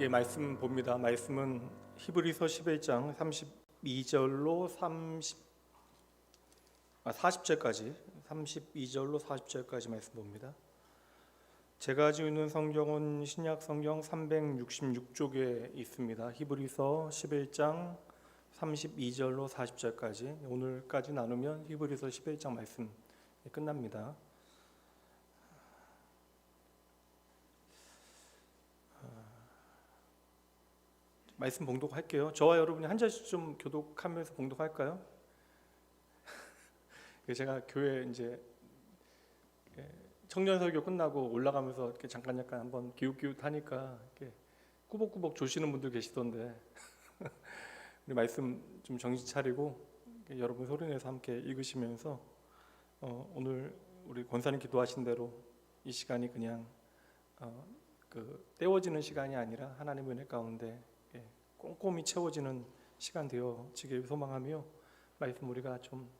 말씀 봅니다. 말씀은 히브리서 11장 32절로 40절까지 32절로 40절까지 말씀 봅니다. 제가 가지고 있는 성경은 신약 성경 366쪽에 있습니다. 히브리서 11장 32절로 40절까지 오늘까지 나누면 히브리서 11장 말씀 끝납니다. 말씀 봉독할게요. 저와 여러분이 한 절씩 좀 교독하면서 봉독할까요? 제가 교회 이제 청년 설교 끝나고 올라가면서 이렇게 잠깐 한번 기웃기웃하니까 이렇게 꾸벅꾸벅 조시는 분들 계시던데 우리 말씀 좀 정신 차리고 여러분 소리내서 함께 읽으시면서 오늘 우리 권사님 기도하신 대로 이 시간이 그냥 때워지는 시간이 아니라 하나님의 은혜 가운데 꼼꼼히 채워지는 시간 되어지길 소망하며 말씀 우리가 좀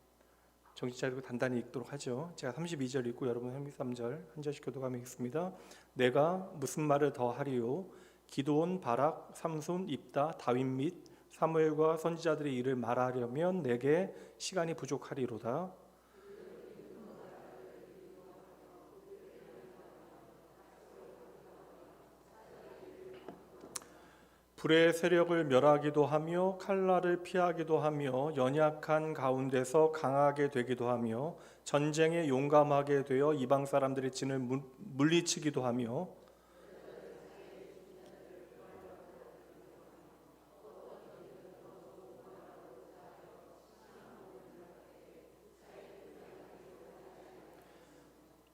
정신 차리고 단단히 읽도록 하죠. 제가 32절 읽고 여러분 33절 한 절씩 교독하며 읽습니다. 내가 무슨 말을 더 하리요? 기드온, 바락, 삼손, 입다, 다윗 및 사무엘과 선지자들의 일을 말하려면 내게 시간이 부족하리로다. 불의 세력을 멸하기도 하며 칼날을 피하기도 하며 연약한 가운데서 강하게 되기도 하며 전쟁에 용감하게 되어 이방 사람들의 진을 물리치기도 하며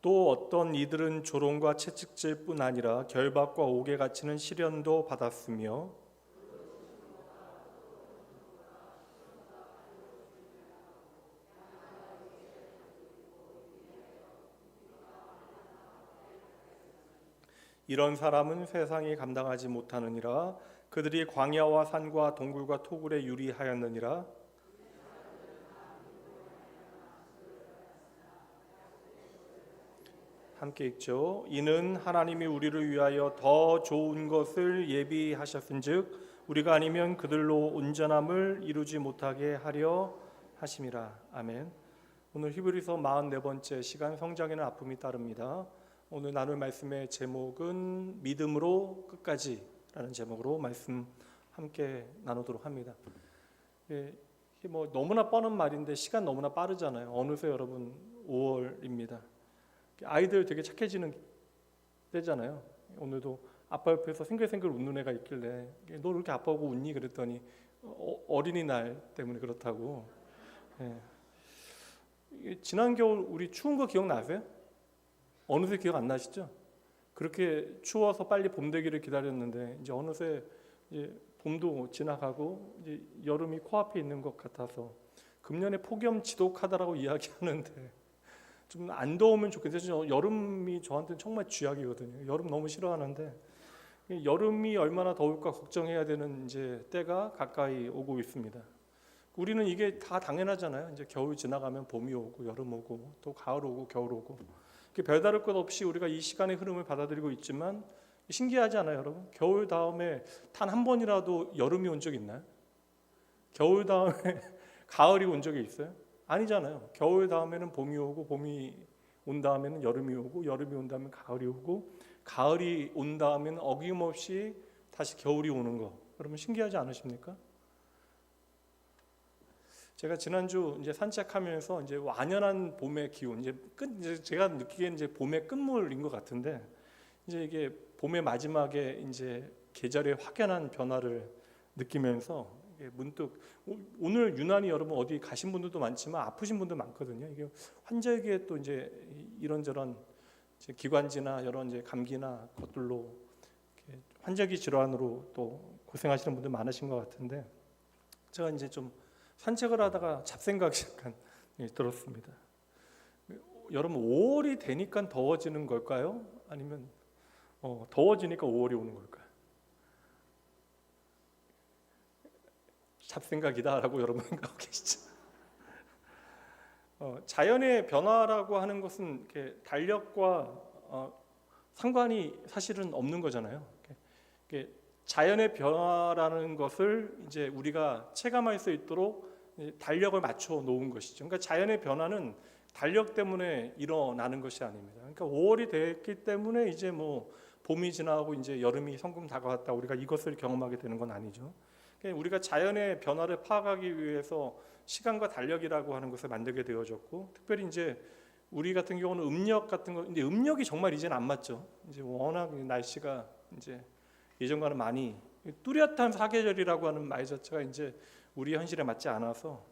또 어떤 이들은 조롱과 채찍질 뿐 아니라 결박과 옥에 갇히는 시련도 받았으며 이런 사람은 세상이 감당하지 못하느니라. 그들이 광야와 산과 동굴과 토굴에 유리하였느니라. 함께 읽죠. 이는 하나님이 우리를 위하여 더 좋은 것을 예비하셨은즉 우리가 아니면 그들로 온전함을 이루지 못하게 하려 하심이라. 아멘. 오늘 히브리서 44번째 시간 성장에는 아픔이 따릅니다. 오늘 나눌 말씀의 제목은 믿음으로 끝까지 라는 제목으로 말씀 함께 나누도록 합니다. 너무나 뻔한 말인데 시간 너무나 빠르잖아요. 어느새 여러분 5월입니다. 아이들 되게 착해지는 때잖아요. 오늘도 아빠 옆에서 생글생글 웃는 애가 있길래 너 왜 이렇게 아빠하고 웃니? 그랬더니 어린이날 때문에 그렇다고. 지난 겨울 우리 추운 거 기억나세요? 어느새 기억 안 나시죠? 그렇게 추워서 빨리 봄 되기를 기다렸는데 이제 어느새 이제 봄도 지나가고 이제 여름이 코앞에 있는 것 같아서 금년에 폭염 지독하다라고 이야기하는데 좀 안 더우면 좋겠어요. 여름이 저한테는 정말 쥐약이거든요. 여름 너무 싫어하는데 여름이 얼마나 더울까 걱정해야 되는 이제 때가 가까이 오고 있습니다. 우리는 이게 다 당연하잖아요. 이제 겨울 지나가면 봄이 오고 여름 오고 또 가을 오고 겨울 오고 별다를 것 없이 우리가 이 시간의 흐름을 받아들이고 있지만 신기하지 않아요, 여러분? 겨울 다음에 단 한 번이라도 여름이 온 적 있나요? 겨울 다음에 가을이 온 적이 있어요? 아니잖아요. 겨울 다음에는 봄이 오고 봄이 온 다음에는 여름이 오고 여름이 온 다음에 가을이 오고 가을이 온 다음에는 어김없이 다시 겨울이 오는 거. 여러분 신기하지 않으십니까? 제가 지난주 이제 산책하면서 이제 완연한 봄의 기운, 이제 제가 느끼기엔 이제 봄의 끝물인 것 같은데 이제 이게 봄의 마지막에 이제 계절의 확연한 변화를 느끼면서 문득 오늘 유난히 여러분 어디 가신 분들도 많지만 아프신 분들 많거든요. 이게 환절기에 또 이제 이런저런 이제 기관지나 여러 이제 감기나 것들로 환절기 질환으로 또 고생하시는 분들 많으신 것 같은데 제가 이제 좀 산책을 하다가 잡생각이 약간 들었습니다. 여러분 5월이 되니까 더워지는 걸까요? 아니면 더워지니까 5월이 오는 걸까요? 잡생각이다라고 여러분 생각하고 계시죠? 자연의 변화라고 하는 것은 이렇게 달력과 상관이 사실은 없는 거잖아요. 이게 자연의 변화라는 것을 이제 우리가 체감할 수 있도록 달력을 맞춰 놓은 것이죠. 그러니까 자연의 변화는 달력 때문에 일어나는 것이 아닙니다. 그러니까 5월이 됐기 때문에 이제 뭐 봄이 지나고 이제 여름이 성큼 다가왔다, 우리가 이것을 경험하게 되는 건 아니죠. 그러니까 우리가 자연의 변화를 파악하기 위해서 시간과 달력이라고 하는 것을 만들게 되어졌고, 특별히 이제 우리 같은 경우는 음력 같은 거, 근데 음력이 정말 이제는 안 맞죠. 이제 워낙 날씨가 이제 예전과는 많이 뚜렷한 사계절이라고 하는 말 자체가 이제 우리 현실에 맞지 않아서,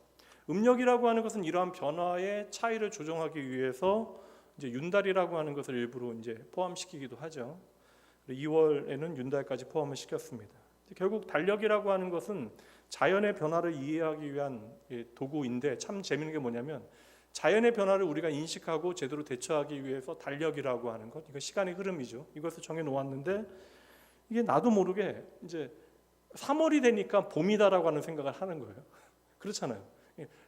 음력이라고 하는 것은 이러한 변화의 차이를 조정하기 위해서 이제 윤달이라고 하는 것을 일부러 이제 포함시키기도 하죠. 2월에는 윤달까지 포함을 시켰습니다. 결국 달력이라고 하는 것은 자연의 변화를 이해하기 위한 도구인데, 참 재미있는 게 뭐냐면 자연의 변화를 우리가 인식하고 제대로 대처하기 위해서 달력이라고 하는 것, 이거 시간의 흐름이죠. 이것을 정해 놓았는데 이게 나도 모르게 이제 3월이 되니까 봄이다라고 하는 생각을 하는 거예요. 그렇잖아요.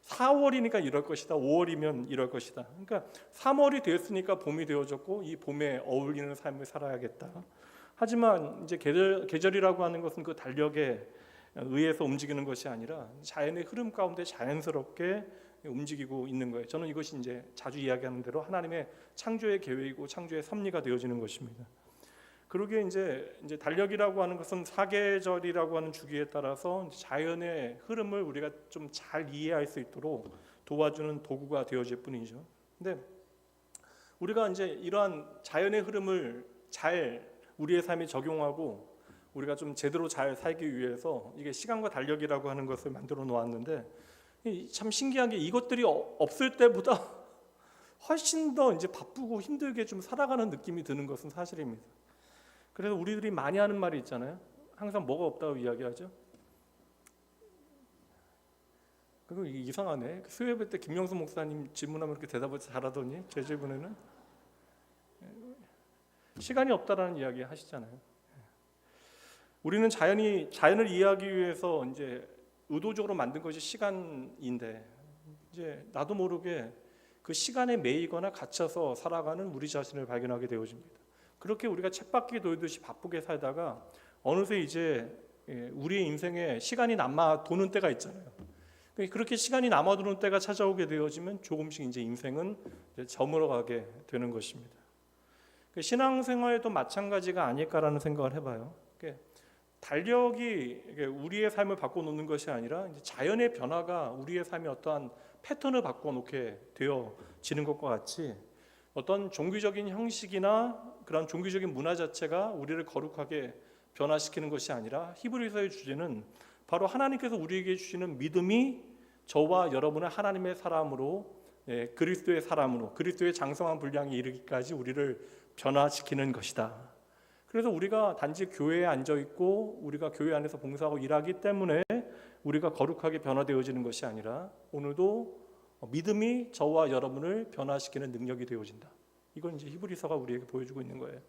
4월이니까 이럴 것이다, 5월이면 이럴 것이다. 그러니까 3월이 되었으니까 봄이 되어졌고 이 봄에 어울리는 삶을 살아야겠다. 하지만 이제 계절이라고 하는 것은 그 달력에 의해서 움직이는 것이 아니라 자연의 흐름 가운데 자연스럽게 움직이고 있는 거예요. 저는 이것이 이제 자주 이야기하는 대로 하나님의 창조의 계획이고 창조의 섭리가 되어지는 것입니다. 그러게 이제 달력이라고 하는 것은 사계절이라고 하는 주기에 따라서 자연의 흐름을 우리가 좀 잘 이해할 수 있도록 도와주는 도구가 되어질 뿐이죠. 근데 우리가 이제 이러한 자연의 흐름을 잘 우리의 삶에 적용하고 우리가 좀 제대로 잘 살기 위해서 이게 시간과 달력이라고 하는 것을 만들어 놓았는데, 참 신기한 게 이것들이 없을 때보다 훨씬 더 이제 바쁘고 힘들게 좀 살아가는 느낌이 드는 것은 사실입니다. 그래서 우리들이 많이 하는 말이 있잖아요. 항상 뭐가 없다고 이야기하죠. 그리고 이상하네. 수요예배 때 김영수 목사님 질문하면 이렇게 대답을 잘하더니 제 질문에는 시간이 없다라는 이야기 하시잖아요. 우리는 자연을 이해하기 위해서 이제 의도적으로 만든 것이 시간인데, 이제 나도 모르게 그 시간에 매이거나 갇혀서 살아가는 우리 자신을 발견하게 되어집니다. 그렇게 우리가 쳇바퀴 돌듯이 바쁘게 살다가 어느새 이제 우리의 인생에 시간이 남아 도는 때가 있잖아요. 그렇게 시간이 남아 도는 때가 찾아오게 되어지면 조금씩 이제 인생은 저물어가게 되는 것입니다. 신앙생활도 마찬가지가 아닐까라는 생각을 해봐요. 달력이 우리의 삶을 바꿔놓는 것이 아니라 이제 자연의 변화가 우리의 삶에 어떠한 패턴을 바꿔놓게 되어지는 것과 같이, 어떤 종교적인 형식이나 그런 종교적인 문화 자체가 우리를 거룩하게 변화시키는 것이 아니라, 히브리서의 주제는 바로 하나님께서 우리에게 주시는 믿음이 저와 여러분의 하나님의 사람으로, 그리스도의 사람으로, 그리스도의 장성한 분량에 이르기까지 우리를 변화시키는 것이다. 그래서 우리가 단지 교회에 앉아 있고 우리가 교회 안에서 봉사하고 일하기 때문에 우리가 거룩하게 변화되어지는 것이 아니라, 오늘도 믿음이 저와 여러분을 변화시키는 능력이 되어진다. 이건 이제 히브리서가 우리에게 보여주고 있는 거예요.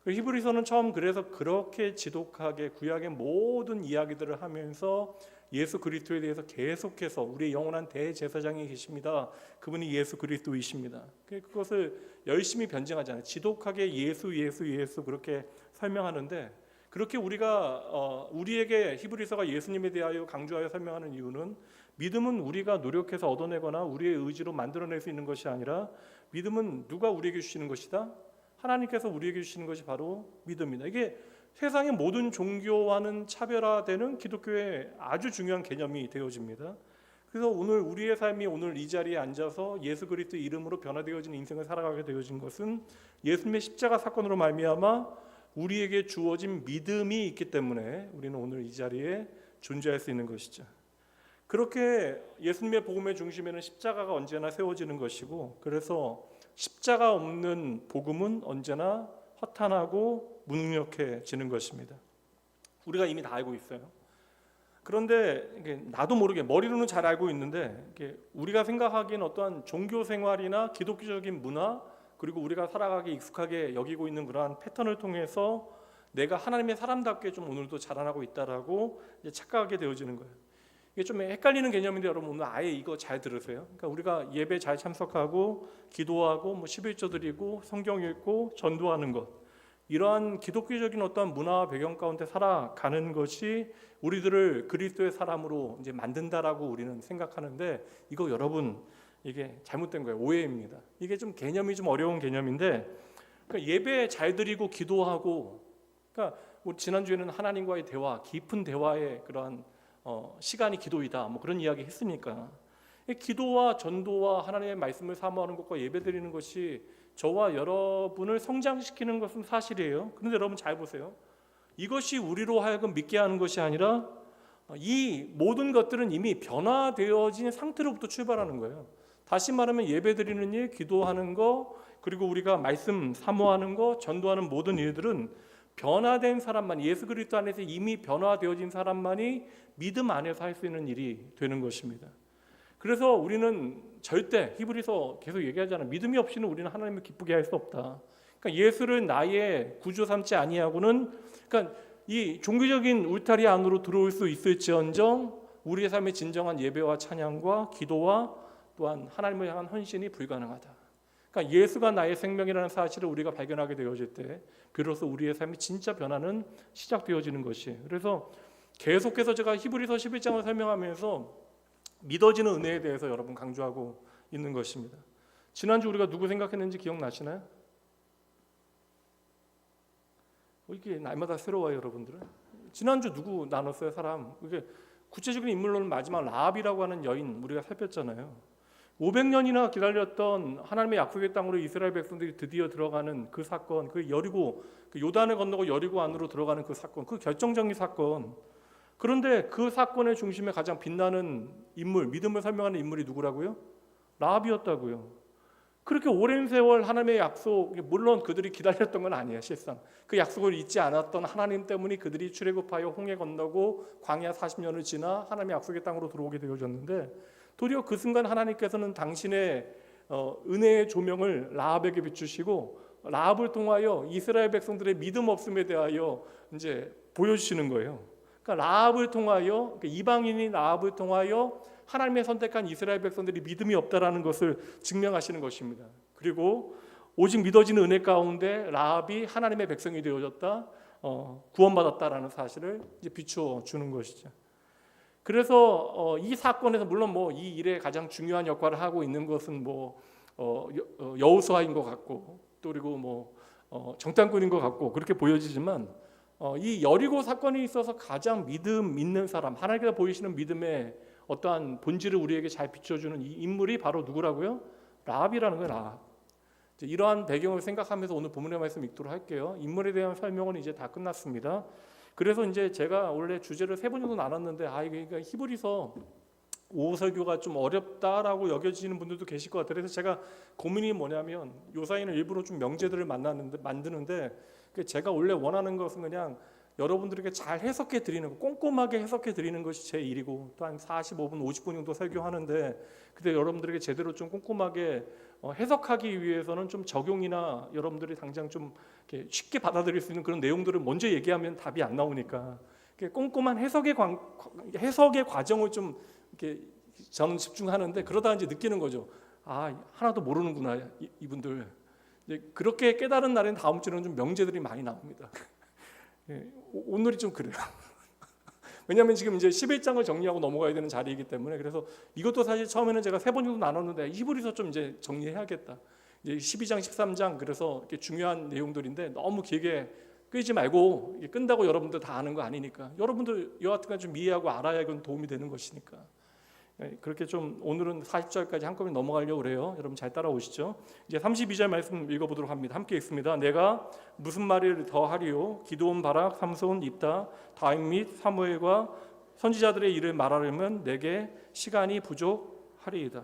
히브리서는 처음 그래서 그렇게 지독하게 구약의 모든 이야기들을 하면서 예수 그리스도에 대해서 계속해서 우리의 영원한 대제사장이 계십니다. 그분이 예수 그리스도이십니다. 그것을 열심히 변증하잖아요. 지독하게 예수 그렇게 설명하는데, 그렇게 우리에게 히브리서가 예수님에 대하여 강조하여 설명하는 이유는, 믿음은 우리가 노력해서 얻어내거나 우리의 의지로 만들어낼 수 있는 것이 아니라, 믿음은 누가 우리에게 주시는 것이다? 하나님께서 우리에게 주시는 것이 바로 믿음이다. 이게 세상의 모든 종교와는 차별화되는 기독교의 아주 중요한 개념이 되어집니다. 그래서 오늘 우리의 삶이 오늘 이 자리에 앉아서 예수 그리스도의 이름으로 변화되어진 인생을 살아가게 되어진 것은 예수님의 십자가 사건으로 말미암아 우리에게 주어진 믿음이 있기 때문에 우리는 오늘 이 자리에 존재할 수 있는 것이죠. 그렇게 예수님의 복음의 중심에는 십자가가 언제나 세워지는 것이고, 그래서 십자가 없는 복음은 언제나 허탄하고 무능력해지는 것입니다. 우리가 이미 다 알고 있어요. 그런데 나도 모르게 머리로는 잘 알고 있는데, 우리가 생각하기엔 어떠한 종교 생활이나 기독교적인 문화, 그리고 우리가 살아가기 익숙하게 여기고 있는 그러한 패턴을 통해서 내가 하나님의 사람답게 좀 오늘도 자라나고 있다라고 착각하게 되어지는 거예요. 이게 좀 헷갈리는 개념인데 여러분 오늘 아예 이거 잘 들으세요. 그러니까 우리가 예배 잘 참석하고 기도하고 11조 드리고 성경 읽고 전도하는 것, 이러한 기독교적인 어떤 문화와 배경 가운데 살아가는 것이 우리들을 그리스도의 사람으로 이제 만든다라고 우리는 생각하는데, 이거 여러분 이게 잘못된 거예요. 오해입니다. 이게 좀 개념이 좀 어려운 개념인데, 그러니까 예배 잘 드리고 기도하고, 그러니까 우리 지난주에는 하나님과의 대화, 깊은 대화의 그러한 시간이 기도이다, 뭐 그런 이야기 했으니까, 기도와 전도와 하나님의 말씀을 사모하는 것과 예배 드리는 것이 저와 여러분을 성장시키는 것은 사실이에요. 그런데 여러분 잘 보세요. 이것이 우리로 하여금 믿게 하는 것이 아니라 이 모든 것들은 이미 변화되어진 상태로부터 출발하는 거예요. 다시 말하면 예배 드리는 일, 기도하는 거, 그리고 우리가 말씀 사모하는 거, 전도하는 모든 일들은 변화된 사람만, 예수 그리스도 안에서 이미 변화되어진 사람만이 믿음 안에서 할 수 있는 일이 되는 것입니다. 그래서 우리는 절대, 히브리서 계속 얘기하잖아요. 믿음이 없이는 우리는 하나님을 기쁘게 할 수 없다. 그러니까 예수를 나의 구주 삼지 아니하고는, 그러니까 이 종교적인 울타리 안으로 들어올 수 있을지언정 우리의 삶의 진정한 예배와 찬양과 기도와 또한 하나님을 향한 헌신이 불가능하다. 그러니까 예수가 나의 생명이라는 사실을 우리가 발견하게 되어질 때 비로소 우리의 삶의 진짜 변화는 시작되어지는 것이에요. 그래서 계속해서 제가 히브리서 11장을 설명하면서 믿어지는 은혜에 대해서 여러분 강조하고 있는 것입니다. 지난주 우리가 누구 생각했는지 기억나시나요? 이게 날마다 새로워요, 여러분들은. 지난주 누구 나눴어요, 사람? 이게 구체적인 인물로는 마지막 라합이라고 하는 여인 우리가 살폈잖아요. 500년이나 기다렸던 하나님의 약속의 땅으로 이스라엘 백성들이 드디어 들어가는 그 사건, 그 여리고, 그 요단을 건너고 여리고 안으로 들어가는 그 사건, 그 결정적인 사건. 그런데 그 사건의 중심에 가장 빛나는 인물, 믿음을 설명하는 인물이 누구라고요? 라합이었다고요. 그렇게 오랜 세월 하나님의 약속, 물론 그들이 기다렸던 건 아니에요, 실상. 그 약속을 잊지 않았던 하나님 때문에 그들이 출애굽하여 홍해 건너고 광야 40년을 지나 하나님의 약속의 땅으로 들어오게 되어졌는데, 도리어 그 순간 하나님께서는 당신의 은혜의 조명을 라합에게 비추시고 라합을 통하여 이스라엘 백성들의 믿음 없음에 대하여 이제 보여주시는 거예요. 그러니까 라합을 통하여, 이방인인 라합을 통하여 하나님의 선택한 이스라엘 백성들이 믿음이 없다라는 것을 증명하시는 것입니다. 그리고 오직 믿어지는 은혜 가운데 라합이 하나님의 백성이 되어졌다, 구원받았다라는 사실을 이제 비추어 주는 것이죠. 그래서 이 사건에서 물론 뭐 이 일에 가장 중요한 역할을 하고 있는 것은 뭐 여호수아인 것 같고, 또 그리고 뭐 정탐꾼인 것 같고 그렇게 보여지지만, 이 여리고 사건에 있어서 가장 믿음 있는 사람, 하나님께서 보이시는 믿음의 어떠한 본질을 우리에게 잘 비춰주는 이 인물이 바로 누구라고요? 라합이라는 거예요. 라합. 이러한 배경을 생각하면서 오늘 본문의 말씀 읽도록 할게요. 인물에 대한 설명은 이제 다 끝났습니다. 그래서 이제 제가 원래 주제를 3번 정도 나눴는데, 그러니까 히브리서 5 설교가 좀 어렵다라고 여겨지는 분들도 계실 것 같아요. 그래서 제가 고민이 뭐냐면, 요사이는 일부러 좀 명제들을 만드는데 제가 원래 원하는 것은 그냥 여러분들에게 잘 해석해 드리는 거, 꼼꼼하게 해석해 드리는 것이 제 일이고, 또 한 45분, 50분 정도 설교하는데, 근데 여러분들에게 제대로 좀 꼼꼼하게 해석하기 위해서는 좀 적용이나 여러분들이 당장 좀 이렇게 쉽게 받아들일 수 있는 그런 내용들을 먼저 얘기하면 답이 안 나오니까, 꼼꼼한 해석의 과정을 좀 이렇게 저는 집중하는데, 그러다 이제 느끼는 거죠. 하나도 모르는구나 이분들. 그렇게 깨달은 날엔 다음 주는 좀 명제들이 많이 나옵니다. 오늘이 좀 그래요. 왜냐하면 지금 이제 11장을 정리하고 넘어가야 되는 자리이기 때문에. 그래서 이것도 사실 처음에는 제가 3번 정도 나눴는데 히브리서 좀 이제 정리해야겠다. 이제 12장, 13장 그래서 이렇게 중요한 내용들인데 너무 길게 끄지 말고, 끈다고 여러분들 다 아는 거 아니니까 여러분들 여하튼간 좀 이해하고 알아야 이건 도움이 되는 것이니까. 그렇게 좀 오늘은 40절까지 한꺼번에 넘어가려고 그래요. 여러분 잘 따라오시죠. 이제 32절 말씀 읽어보도록 합니다. 함께 읽습니다. 내가 무슨 말을 더 하리요? 기드온, 바락, 삼손, 입다, 다윗 및 사무엘과 선지자들의 일을 말하려면 내게 시간이 부족하리이다.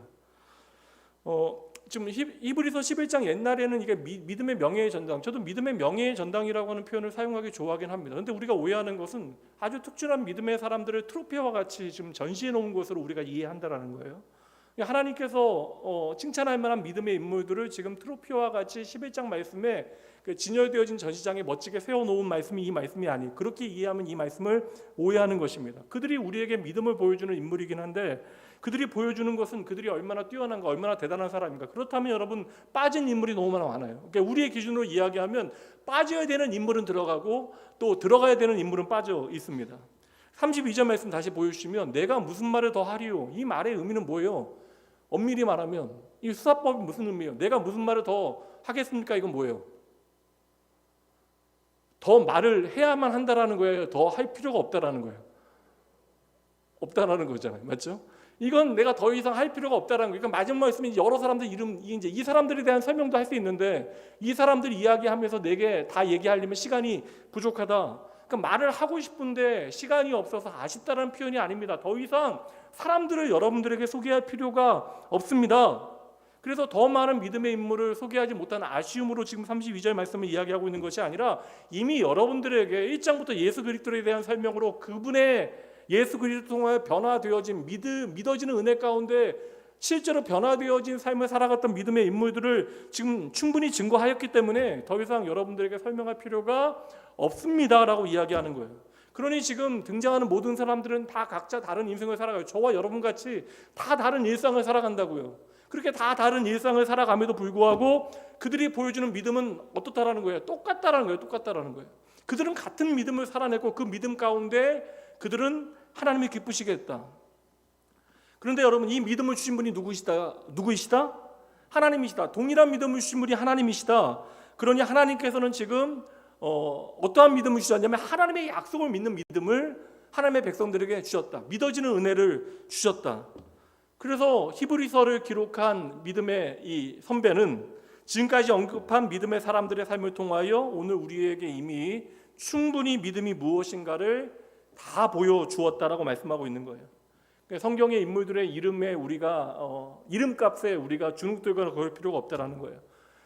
지금 히브리서 11장 옛날에는 이게 믿음의 명예의 전당, 저도 믿음의 명예의 전당이라고 하는 표현을 사용하기 좋아하긴 합니다. 그런데 우리가 오해하는 것은 아주 특출한 믿음의 사람들을 트로피와 같이 지금 전시해 놓은 것으로 우리가 이해한다라는 거예요. 하나님께서 칭찬할 만한 믿음의 인물들을 지금 트로피와 같이 11장 말씀에 진열되어진 전시장에 멋지게 세워놓은 말씀이 이 말씀이 아니에요. 그렇게 이해하면 이 말씀을 오해하는 것입니다. 그들이 우리에게 믿음을 보여주는 인물이긴 한데, 그들이 보여주는 것은 그들이 얼마나 뛰어난가, 얼마나 대단한 사람인가. 그렇다면 여러분, 빠진 인물이 너무 많아요. 그러니까 우리의 기준으로 이야기하면 빠져야 되는 인물은 들어가고 또 들어가야 되는 인물은 빠져 있습니다. 32절 말씀 다시 보여주시면 내가 무슨 말을 더 하리요? 이 말의 의미는 뭐예요? 엄밀히 말하면 이 수사법이 무슨 의미예요? 내가 무슨 말을 더 하겠습니까? 이건 뭐예요? 더 말을 해야만 한다라는 거예요? 더 할 필요가 없다라는 거예요? 없다라는 거잖아요. 맞죠? 이건 내가 더 이상 할 필요가 없다라는 거예요. 그러니까 마지막 말씀이 여러 사람들 이름, 이제 이 사람들에 대한 설명도 할 수 있는데 이 사람들 이야기하면서 내게 다 얘기하려면 시간이 부족하다. 그러니까 말을 하고 싶은데 시간이 없어서 아쉽다는 표현이 아닙니다. 더 이상 사람들을 여러분들에게 소개할 필요가 없습니다. 그래서 더 많은 믿음의 인물을 소개하지 못하는 아쉬움으로 지금 32절 말씀을 이야기하고 있는 것이 아니라 이미 여러분들에게 1장부터 예수 그리스도에 대한 설명으로 그분의 예수 그리스도 통하여 변화되어진 믿어지는 은혜 가운데 실제로 변화되어진 삶을 살아갔던 믿음의 인물들을 지금 충분히 증거하였기 때문에 더 이상 여러분들에게 설명할 필요가 없습니다라고 이야기하는 거예요. 그러니 지금 등장하는 모든 사람들은 다 각자 다른 인생을 살아가요. 저와 여러분같이 다 다른 일상을 살아간다고요. 그렇게 다 다른 일상을 살아감에도 불구하고 그들이 보여주는 믿음은 어떻다라는 거예요? 똑같다라는 거예요. 똑같다라는 거예요. 그들은 같은 믿음을 살아냈고 그 믿음 가운데 그들은 하나님이 기쁘시겠다. 그런데 여러분, 이 믿음을 주신 분이 누구이시다? 하나님이시다. 동일한 믿음을 주신 분이 하나님이시다. 그러니 하나님께서는 지금 어떠한 믿음을 주셨냐면 하나님의 약속을 믿는 믿음을 하나님의 백성들에게 주셨다. 믿어지는 은혜를 주셨다. 그래서 히브리서를 기록한 믿음의 이 선배는 지금까지 언급한 믿음의 사람들의 삶을 통하여 오늘 우리에게 이미 충분히 믿음이 무엇인가를 다 보여주었다라고 말씀하고 있는 거예요. 성경의 인물들의 이름에 우리가 이름값에 우리가 주눅들거나 그럴 필요가 없다라는 거예요.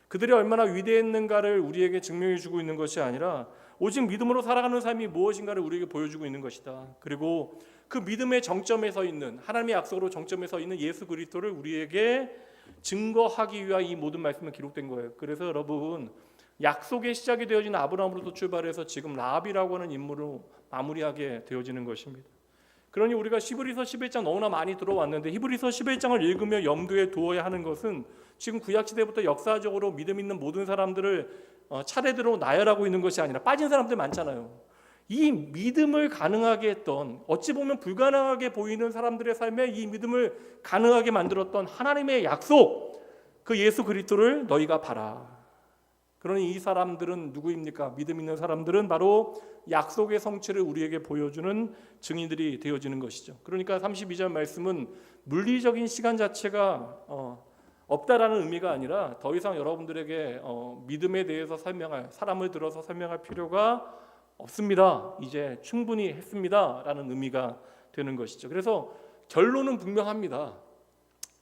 그들이 얼마나 위대했는가를 우리에게 증명해 주고 있는 것이 아니라 오직 믿음으로 살아가는 삶이 무엇인가를 우리에게 보여주고 있는 것이다. 그리고 그 믿음의 정점에 서 있는 하나님의 약속으로 정점에 서 있는 예수 그리스도를 우리에게 증거하기 위한 이 모든 말씀은 기록된 거예요. 그래서 여러분, 약속의 시작이 되어진 아브라함으로부터 출발해서 지금 라합이라고 하는 인물로 마무리하게 되어지는 것입니다. 그러니 우리가 히브리서 11장 너무나 많이 들어왔는데 히브리서 11장을 읽으며 염두에 두어야 하는 것은 지금 구약시대부터 역사적으로 믿음 있는 모든 사람들을 차례대로 나열하고 있는 것이 아니라 빠진 사람들 많잖아요. 이 믿음을 가능하게 했던, 어찌 보면 불가능하게 보이는 사람들의 삶에 이 믿음을 가능하게 만들었던 하나님의 약속, 그 예수 그리스도를 너희가 봐라. 그러니 이 사람들은 누구입니까? 믿음 있는 사람들은 바로 약속의 성취를 우리에게 보여주는 증인들이 되어지는 것이죠. 그러니까 32절 말씀은 물리적인 시간 자체가 없다라는 의미가 아니라 더 이상 여러분들에게 믿음에 대해서 설명할, 사람을 들어서 설명할 필요가 없습니다. 이제 충분히 했습니다 라는 의미가 되는 것이죠. 그래서 결론은 분명합니다.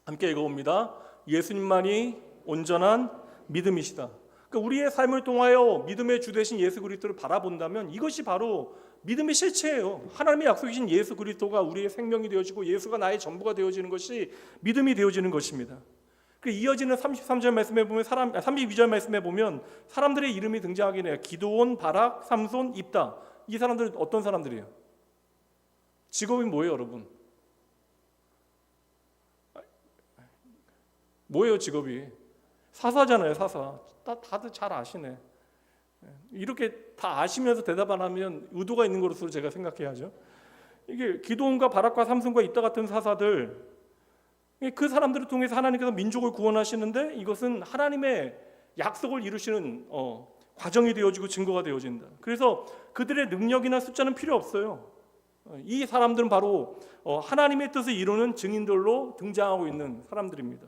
함께 읽어봅니다. 예수님만이 온전한 믿음이시다. 그러니까 우리의 삶을 통하여 믿음의 주 되신 예수 그리스도를 바라본다면 이것이 바로 믿음의 실체예요. 하나님의 약속이신 예수 그리스도가 우리의 생명이 되어지고 예수가 나의 전부가 되어지는 것이 믿음이 되어지는 것입니다. 이어지는 33절 말씀에 보면 32절 말씀에 보면 사람들의 이름이 등장하긴 해요. 기드온, 바락, 삼손, 입다. 이 사람들은 어떤 사람들이에요? 직업이 뭐예요, 여러분? 뭐예요, 직업이? 사사잖아요, 사사. 다들 잘 아시네. 이렇게 다 아시면서 대답 안 하면 의도가 있는 것으로 제가 생각해야죠. 이게 기드온과 바락과 삼손과 입다 같은 사사들, 그 사람들을 통해서 하나님께서 민족을 구원하시는데 이것은 하나님의 약속을 이루시는 과정이 되어지고 증거가 되어진다. 그래서 그들의 능력이나 숫자는 필요 없어요. 이 사람들은 바로 하나님의 뜻을 이루는 증인들로 등장하고 있는 사람들입니다.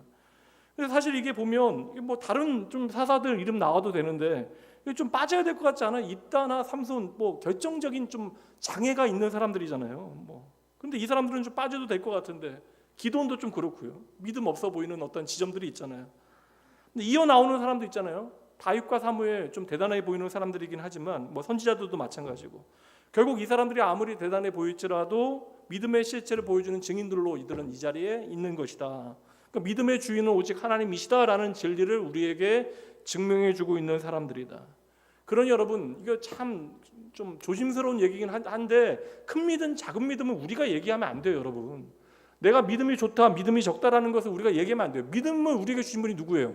그래서 사실 이게 보면 뭐 다른 좀 사사들 이름 나와도 되는데 좀 빠져야 될 것 같지 않아요? 입다나 삼손 뭐 결정적인 좀 장애가 있는 사람들이잖아요. 근데 이 사람들은 좀 빠져도 될 것 같은데 기도원도 좀 그렇고요. 믿음 없어 보이는 어떤 지점들이 있잖아요. 근데 이어 나오는 사람도 있잖아요. 다윗과 사무엘 좀 대단해 보이는 사람들이긴 하지만 뭐 선지자들도 마찬가지고 결국 이 사람들이 아무리 대단해 보일지라도 믿음의 실체를 보여주는 증인들로 이들은 이 자리에 있는 것이다. 그러니까 믿음의 주인은 오직 하나님이시다라는 진리를 우리에게 증명해주고 있는 사람들이다. 그러니 여러분 이거 참 좀 조심스러운 얘기긴 한데 큰 믿음 작은 믿음은 우리가 얘기하면 안 돼요, 여러분. 내가 믿음이 좋다, 믿음이 적다라는 것을 우리가 얘기하면 안 돼요. 믿음을 우리에게 주신 분이 누구예요?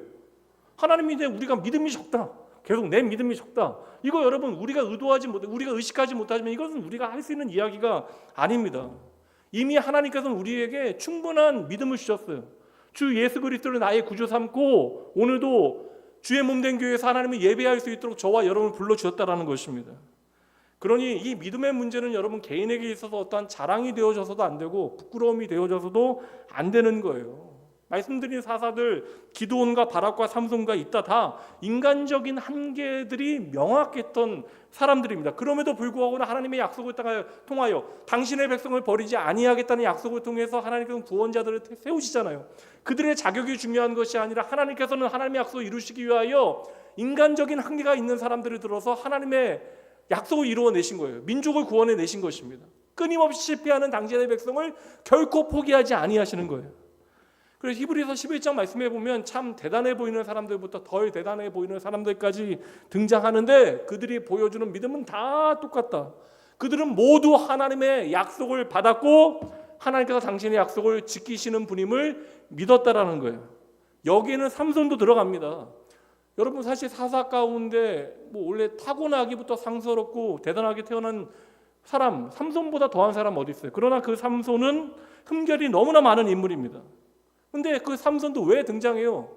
하나님인데 우리가 믿음이 적다, 계속 내 믿음이 적다, 이거 여러분 우리가 의도하지 못, 우리가 의식하지 못하지만 이것은 우리가 할 수 있는 이야기가 아닙니다. 이미 하나님께서는 우리에게 충분한 믿음을 주셨어요. 주 예수 그리스도를 나의 구주 삼고 오늘도 주의 몸된 교회에서 하나님을 예배할 수 있도록 저와 여러분을 불러주셨다라는 것입니다. 그러니 이 믿음의 문제는 여러분 개인에게 있어서 어떠한 자랑이 되어져서도 안 되고 부끄러움이 되어져서도 안 되는 거예요. 말씀드린 사사들 기드온과 바락과 삼손과 있다 다 인간적인 한계들이 명확했던 사람들입니다. 그럼에도 불구하고 하나님의 약속을 통하여 당신의 백성을 버리지 아니하겠다는 약속을 통해서 하나님께서는 구원자들을 세우시잖아요. 그들의 자격이 중요한 것이 아니라 하나님께서는 하나님의 약속을 이루시기 위하여 인간적인 한계가 있는 사람들을 들어서 하나님의 약속을 이루어내신 거예요. 민족을 구원해내신 것입니다. 끊임없이 실패하는 당신의 백성을 결코 포기하지 아니하시는 거예요. 그래서 히브리서 11장 말씀해 보면 참 대단해 보이는 사람들부터 덜 대단해 보이는 사람들까지 등장하는데 그들이 보여주는 믿음은 다 똑같다. 그들은 모두 하나님의 약속을 받았고 하나님께서 당신의 약속을 지키시는 분임을 믿었다라는 거예요. 여기에는 삼손도 들어갑니다. 여러분 사실 사사 가운데 원래 타고나기부터 상스럽고 대단하게 태어난 사람, 삼손보다 더한 사람 어디 있어요? 그러나 그 삼손은 흠결이 너무나 많은 인물입니다. 근데 그 삼손도 왜 등장해요?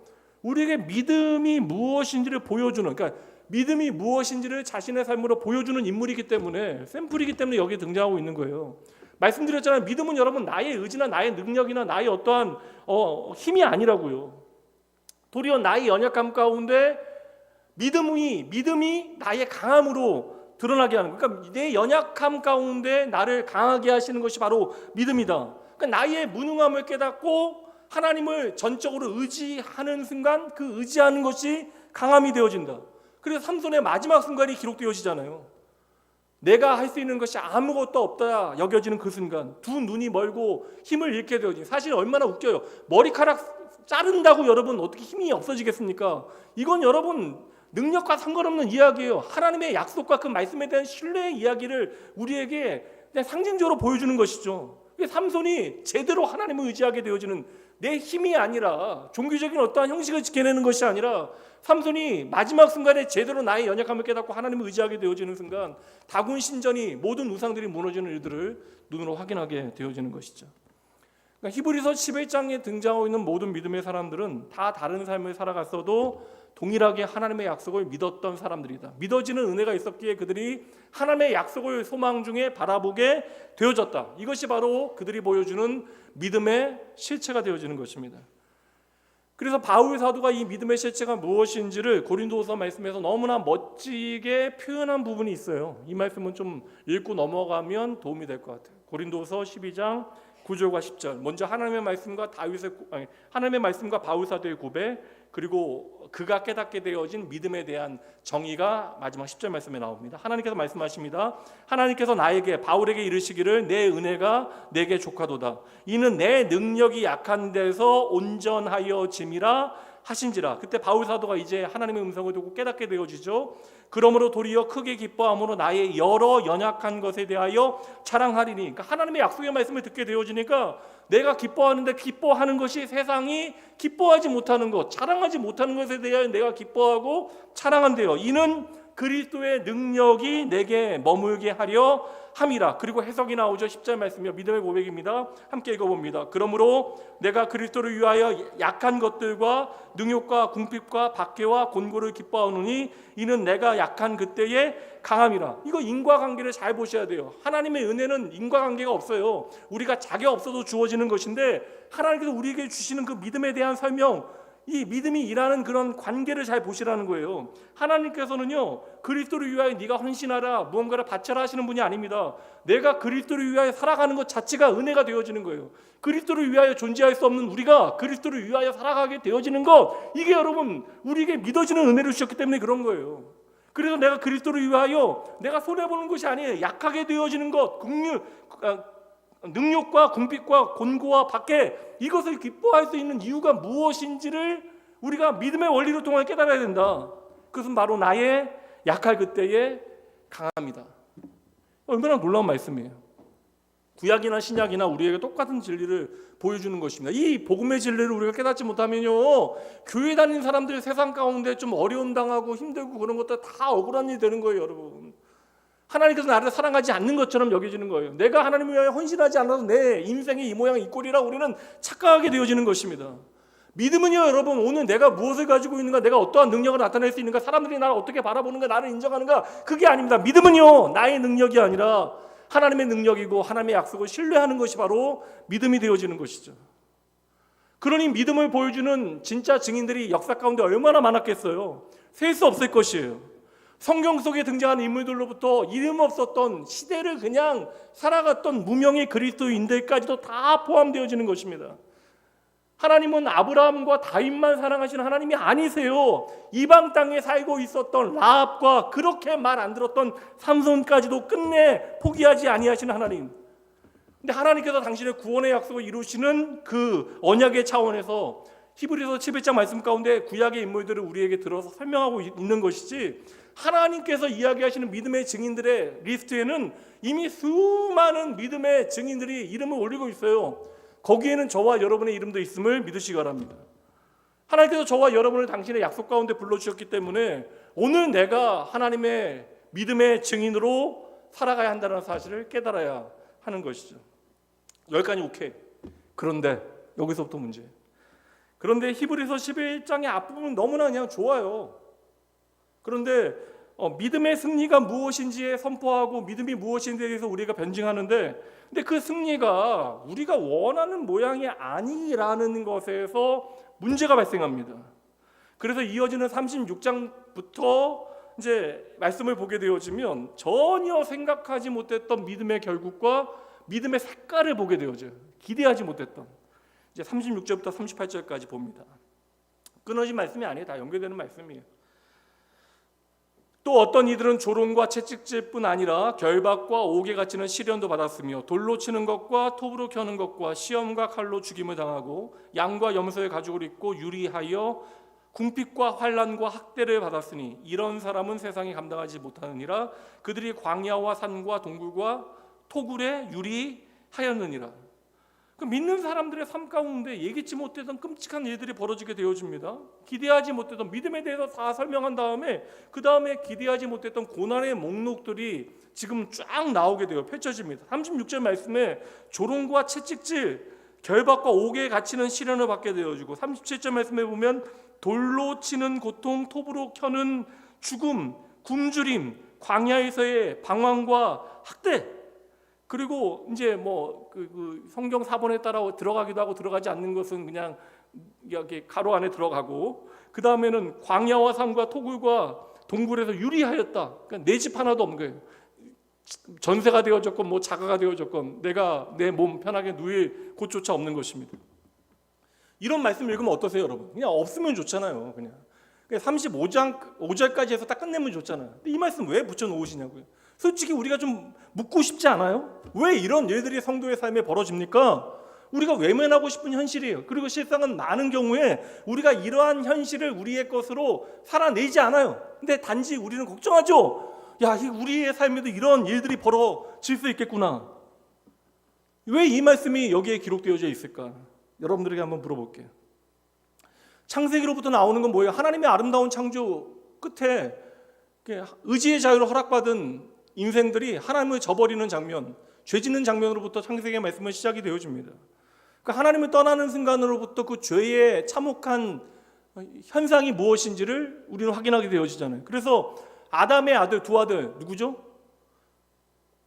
우리에게 믿음이 무엇인지를 보여주는, 그러니까 믿음이 무엇인지를 자신의 삶으로 보여주는 인물이기 때문에, 샘플이기 때문에 여기 등장하고 있는 거예요. 말씀드렸잖아요. 믿음은 여러분 나의 의지나 나의 능력이나 나의 어떠한 힘이 아니라고요. 도리어 나의 연약함 가운데 믿음이 나의 강함으로 드러나게 하는 거예요. 그러니까 내 연약함 가운데 나를 강하게 하시는 것이 바로 믿음이다. 그러니까 나의 무능함을 깨닫고 하나님을 전적으로 의지하는 순간 그 의지하는 것이 강함이 되어진다. 그래서 삼손의 마지막 순간이 기록되어지잖아요. 내가 할 수 있는 것이 아무것도 없다 여겨지는 그 순간, 두 눈이 멀고 힘을 잃게 되어진, 사실 얼마나 웃겨요. 머리카락 자른다고 여러분 어떻게 힘이 없어지겠습니까? 이건 여러분 능력과 상관없는 이야기예요. 하나님의 약속과 그 말씀에 대한 신뢰의 이야기를 우리에게 그냥 상징적으로 보여주는 것이죠. 삼손이 제대로 하나님을 의지하게 되어지는, 내 힘이 아니라 종교적인 어떠한 형식을 지켜내는 것이 아니라 삼손이 마지막 순간에 제대로 나의 연약함을 깨닫고 하나님을 의지하게 되어지는 순간 다군 신전이 모든 우상들이 무너지는 일들을 눈으로 확인하게 되어지는 것이죠. 그러니까 히브리서 11장에 등장하고 있는 모든 믿음의 사람들은 다 다른 삶을 살아갔어도 동일하게 하나님의 약속을 믿었던 사람들이다. 믿어지는 은혜가 있었기에 그들이 하나님의 약속을 소망 중에 바라보게 되어졌다. 이것이 바로 그들이 보여주는 믿음의 실체가 되어지는 것입니다. 그래서 바울 사도가 이 믿음의 실체가 무엇인지를 고린도후서 말씀에서 너무나 멋지게 표현한 부분이 있어요. 이 말씀은 좀 읽고 넘어가면 도움이 될 것 같아요. 고린도후서 12장 9절과 10절. 먼저 하나님의 말씀과 하나님의 말씀과 바울 사도의 고백, 그리고 그가 깨닫게 되어진 믿음에 대한 정의가 마지막 10절 말씀에 나옵니다. 하나님께서 말씀하십니다. 하나님께서 나에게, 바울에게 이르시기를 내 은혜가 내게 족하도다. 이는 내 능력이 약한 데서 온전하여 짐이라 하신지라. 그때 바울 사도가 이제 하나님의 음성을 듣고 깨닫게 되어지죠. 그러므로 도리어 크게 기뻐함으로 나의 여러 연약한 것에 대하여 자랑하리니. 그러니까 하나님의 약속의 말씀을 듣게 되어지니까 내가 기뻐하는데 기뻐하는 것이 세상이 기뻐하지 못하는 것, 자랑하지 못하는 것에 대하여 내가 기뻐하고 자랑한대요. 이는 그리스도의 능력이 내게 머물게 하려 함이라. 그리고 해석이 나오죠. 10절 말씀이요. 믿음의 고백입니다. 함께 읽어봅니다. 그러므로 내가 그리스도를 위하여 약한 것들과 능욕과 궁핍과 박해와 곤고를 기뻐하노니 이는 내가 약한 그때의 강함이라. 이거 인과관계를 잘 보셔야 돼요. 하나님의 은혜는 인과관계가 없어요. 우리가 자격 없어도 주어지는 것인데 하나님께서 우리에게 주시는 그 믿음에 대한 설명, 이 믿음이 일하는 그런 관계를 잘 보시라는 거예요. 하나님께서는요, 그리스도를 위하여 네가 헌신하라, 무언가를 바쳐라 하시는 분이 아닙니다. 내가 그리스도를 위하여 살아가는 것 자체가 은혜가 되어지는 거예요. 그리스도를 위하여 존재할 수 없는 우리가 그리스도를 위하여 살아가게 되어지는 것, 이게 여러분 우리에게 믿어지는 은혜를 주셨기 때문에 그런 거예요. 그래서 내가 그리스도를 위하여 내가 손해보는 것이 아니에요. 약하게 되어지는 것, 능력과 궁핍과 곤고와 박해, 이것을 기뻐할 수 있는 이유가 무엇인지를 우리가 믿음의 원리를 통해 깨달아야 된다. 그것은 바로 나의 약할 그때의 강함이다. 얼마나 놀라운 말씀이에요. 구약이나 신약이나 우리에게 똑같은 진리를 보여주는 것입니다. 이 복음의 진리를 우리가 깨닫지 못하면요, 교회 다니는 사람들이 세상 가운데 좀 어려움 당하고 힘들고 그런 것들 다 억울한 일이 되는 거예요, 여러분. 하나님께서 나를 사랑하지 않는 것처럼 여겨지는 거예요. 내가 하나님을 위하여 헌신하지 않아서 내 인생이 이 모양 이 꼴이라 우리는 착각하게 되어지는 것입니다. 믿음은요, 여러분, 오늘 내가 무엇을 가지고 있는가, 내가 어떠한 능력을 나타낼 수 있는가, 사람들이 나를 어떻게 바라보는가, 나를 인정하는가, 그게 아닙니다. 믿음은요, 나의 능력이 아니라 하나님의 능력이고 하나님의 약속을 신뢰하는 것이 바로 믿음이 되어지는 것이죠. 그러니 믿음을 보여주는 진짜 증인들이 역사 가운데 얼마나 많았겠어요. 셀 수 없을 것이에요. 성경 속에 등장하는 인물들로부터 이름 없었던 시대를 그냥 살아갔던 무명의 그리스도인들까지도 다 포함되어지는 것입니다. 하나님은 아브라함과 다윗만 사랑하시는 하나님이 아니세요. 이방 땅에 살고 있었던 라합과 그렇게 말 안 들었던 삼손까지도 끝내 포기하지 아니하시는 하나님. 근데 하나님께서 당신의 구원의 약속을 이루시는 그 언약의 차원에서 히브리서 11장 말씀 가운데 구약의 인물들을 우리에게 들어서 설명하고 있는 것이지, 하나님께서 이야기하시는 믿음의 증인들의 리스트에는 이미 수많은 믿음의 증인들이 이름을 올리고 있어요. 거기에는 저와 여러분의 이름도 있음을 믿으시기 바랍니다. 하나님께서 저와 여러분을 당신의 약속 가운데 불러주셨기 때문에 오늘 내가 하나님의 믿음의 증인으로 살아가야 한다는 사실을 깨달아야 하는 것이죠. 여기까지 오케이. 그런데 여기서부터 문제예요. 그런데 히브리서 11장의 앞부분은 너무나 그냥 좋아요. 그런데 믿음의 승리가 무엇인지에 선포하고 믿음이 무엇인지에 대해서 우리가 변증하는데, 근데 그 승리가 우리가 원하는 모양이 아니라는 것에서 문제가 발생합니다. 그래서 이어지는 36장부터 이제 말씀을 보게 되어지면 전혀 생각하지 못했던 믿음의 결국과 믿음의 색깔을 보게 되어져요. 기대하지 못했던. 이제 36절부터 38절까지 봅니다. 끊어진 말씀이 아니에요. 다 연결되는 말씀이에요. 또 어떤 이들은 조롱과 채찍질뿐 아니라 결박과 옥에 갇히는 시련도 받았으며 돌로 치는 것과 톱으로 켜는 것과 시험과 칼로 죽임을 당하고 양과 염소의 가죽을 입고 유리하여 궁핍과 환난과 학대를 받았으니 이런 사람은 세상이 감당하지 못하느니라. 그들이 광야와 산과 동굴과 토굴에 유리하였느니라. 그 믿는 사람들의 삶 가운데 예기치 못했던 끔찍한 일들이 벌어지게 되어집니다. 기대하지 못했던 믿음에 대해서 다 설명한 다음에 그 다음에 기대하지 못했던 고난의 목록들이 지금 쫙 나오게 되어 펼쳐집니다. 36절 말씀에 조롱과 채찍질, 결박과 옥에 갇히는 시련을 받게 되어지고, 37절 말씀에 보면 돌로 치는 고통, 톱으로 켜는 죽음, 굶주림, 광야에서의 방황과 학대, 그리고 이제 그 성경 사본에 따라 들어가기도 하고 들어가지 않는 것은 그냥 이렇게 가로 안에 들어가고, 그 다음에는 광야와 산과 토굴과 동굴에서 유리하였다. 그러니까 내 집 하나도 없는 거예요. 전세가 되어졌건 뭐 자가가 되어졌건 내가 내 몸 편하게 누일 곳조차 없는 것입니다. 이런 말씀 읽으면 어떠세요, 여러분? 그냥 없으면 좋잖아요. 그냥 35장 5절까지 해서 딱 끝내면 좋잖아요. 근데 이 말씀 왜 붙여놓으시냐고요. 솔직히 우리가 좀 묻고 싶지 않아요? 왜 이런 일들이 성도의 삶에 벌어집니까? 우리가 외면하고 싶은 현실이에요. 그리고 실상은 많은 경우에 우리가 이러한 현실을 우리의 것으로 살아내지 않아요. 근데 단지 우리는 걱정하죠. 야, 우리의 삶에도 이런 일들이 벌어질 수 있겠구나. 왜 이 말씀이 여기에 기록되어져 있을까? 여러분들에게 한번 물어볼게요. 창세기로부터 나오는 건 뭐예요? 하나님의 아름다운 창조 끝에 의지의 자유를 허락받은 인생들이 하나님을 저버리는 장면, 죄 짓는 장면으로부터 창세기의 말씀은 시작이 되어집니다. 그러니까 하나님을 떠나는 순간으로부터 그 죄의 참혹한 현상이 무엇인지를 우리는 확인하게 되어지잖아요. 그래서 아담의 아들, 두 아들 누구죠?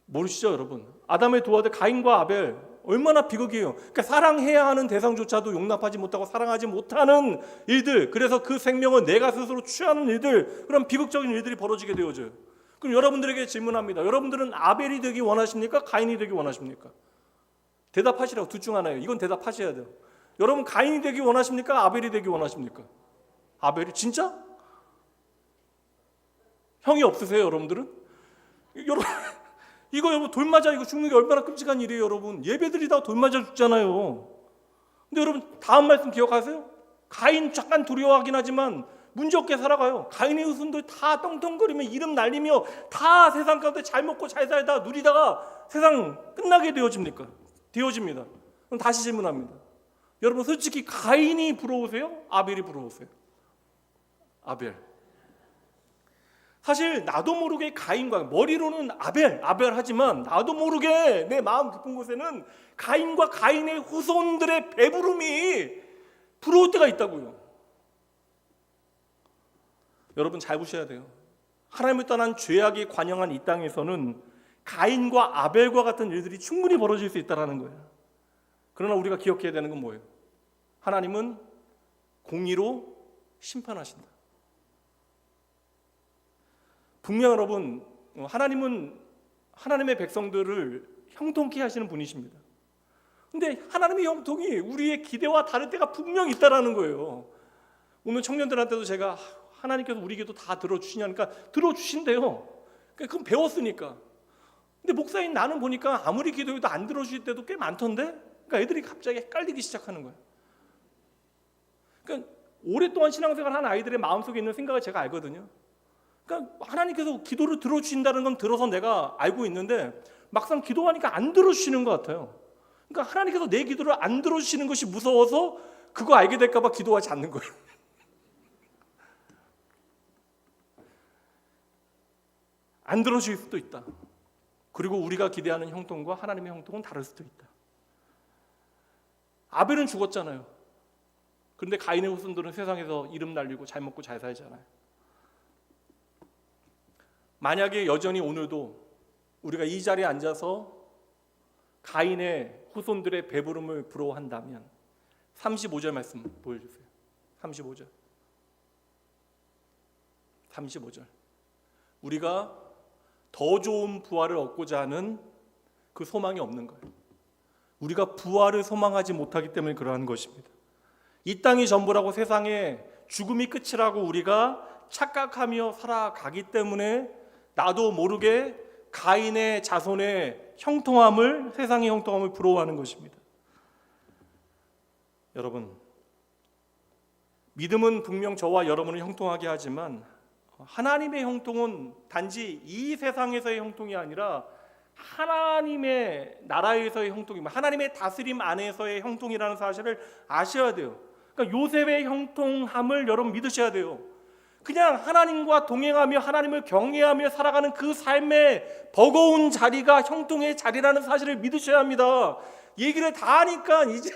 모르시죠, 여러분? 아담의 두 아들 가인과 아벨, 얼마나 비극이에요. 그러니까 사랑해야 하는 대상조차도 용납하지 못하고 사랑하지 못하는 일들, 그래서 그 생명을 내가 스스로 취하는 일들, 그런 비극적인 일들이 벌어지게 되어져요. 그럼 여러분들에게 질문합니다. 여러분들은 아벨이 되기 원하십니까? 가인이 되기 원하십니까? 대답하시라고. 둘 중 하나예요. 이건 대답하셔야 돼요. 여러분 가인이 되기 원하십니까? 아벨이 되기 원하십니까? 아벨이? 진짜? 형이 없으세요, 여러분들은? 여러분 이거 여러분 돌 맞아 이거 죽는 게 얼마나 끔찍한 일이에요, 여러분. 예배드리다가 돌 맞아 죽잖아요. 근데 여러분 다음 말씀 기억하세요? 가인 잠깐 두려워하긴 하지만 문제없게 살아가요. 가인의 후손들 다 떵떵거리며 이름 날리며 다 세상 가운데 잘 먹고 잘 살다 누리다가 세상 끝나게 되어집니다. 그럼 다시 질문합니다. 여러분 솔직히 가인이 부러우세요? 아벨이 부러우세요? 아벨. 사실 나도 모르게 가인과 머리로는 아벨 하지만 나도 모르게 내 마음 깊은 곳에는 가인과 가인의 후손들의 배부름이 부러울 때가 있다고요. 여러분 잘 보셔야 돼요. 하나님을 떠난 죄악이 관영한 이 땅에서는 가인과 아벨과 같은 일들이 충분히 벌어질 수 있다는 거예요. 그러나 우리가 기억해야 되는 건 뭐예요? 하나님은 공의로 심판하신다. 분명 여러분, 하나님은 하나님의 백성들을 형통케 하시는 분이십니다. 근데 하나님의 형통이 우리의 기대와 다를 때가 분명히 있다는 거예요. 오늘 청년들한테도 제가 하나님께서 우리 기도 다 들어주시냐니까 들어주신대요. 그건 배웠으니까. 근데 목사님 나는 보니까 아무리 기도해도 안 들어주실 때도 꽤 많던데? 그러니까 애들이 갑자기 헷갈리기 시작하는 거예요. 그러니까 오랫동안 신앙생활 한 아이들의 마음속에 있는 생각을 제가 알거든요. 그러니까 하나님께서 기도를 들어주신다는 건 들어서 내가 알고 있는데 막상 기도하니까 안 들어주시는 것 같아요. 그러니까 하나님께서 내 기도를 안 들어주시는 것이 무서워서 그거 알게 될까 봐 기도하지 않는 거예요. 안 들어주실 수도 있다. 그리고 우리가 기대하는 형통과 하나님의 형통은 다를 수도 있다. 아벨은 죽었잖아요. 그런데 가인의 후손들은 세상에서 이름 날리고 잘 먹고 잘 살잖아요. 만약에 여전히 오늘도 우리가 이 자리에 앉아서 가인의 후손들의 배부름을 부러워한다면 35절 말씀 보여주세요. 35절. 우리가 더 좋은 부활을 얻고자 하는 그 소망이 없는 거예요. 우리가 부활을 소망하지 못하기 때문에 그러한 것입니다. 이 땅이 전부라고 세상에 죽음이 끝이라고 우리가 착각하며 살아가기 때문에 나도 모르게 가인의 자손의 형통함을, 세상의 형통함을 부러워하는 것입니다. 여러분, 믿음은 분명 저와 여러분을 형통하게 하지만 하나님의 형통은 단지 이 세상에서의 형통이 아니라 하나님의 나라에서의 형통입니다. 하나님의 다스림 안에서의 형통이라는 사실을 아셔야 돼요. 그러니까 요셉의 형통함을 여러분 믿으셔야 돼요. 그냥 하나님과 동행하며 하나님을 경외하며 살아가는 그 삶의 버거운 자리가 형통의 자리라는 사실을 믿으셔야 합니다. 얘기를 다 하니까 이제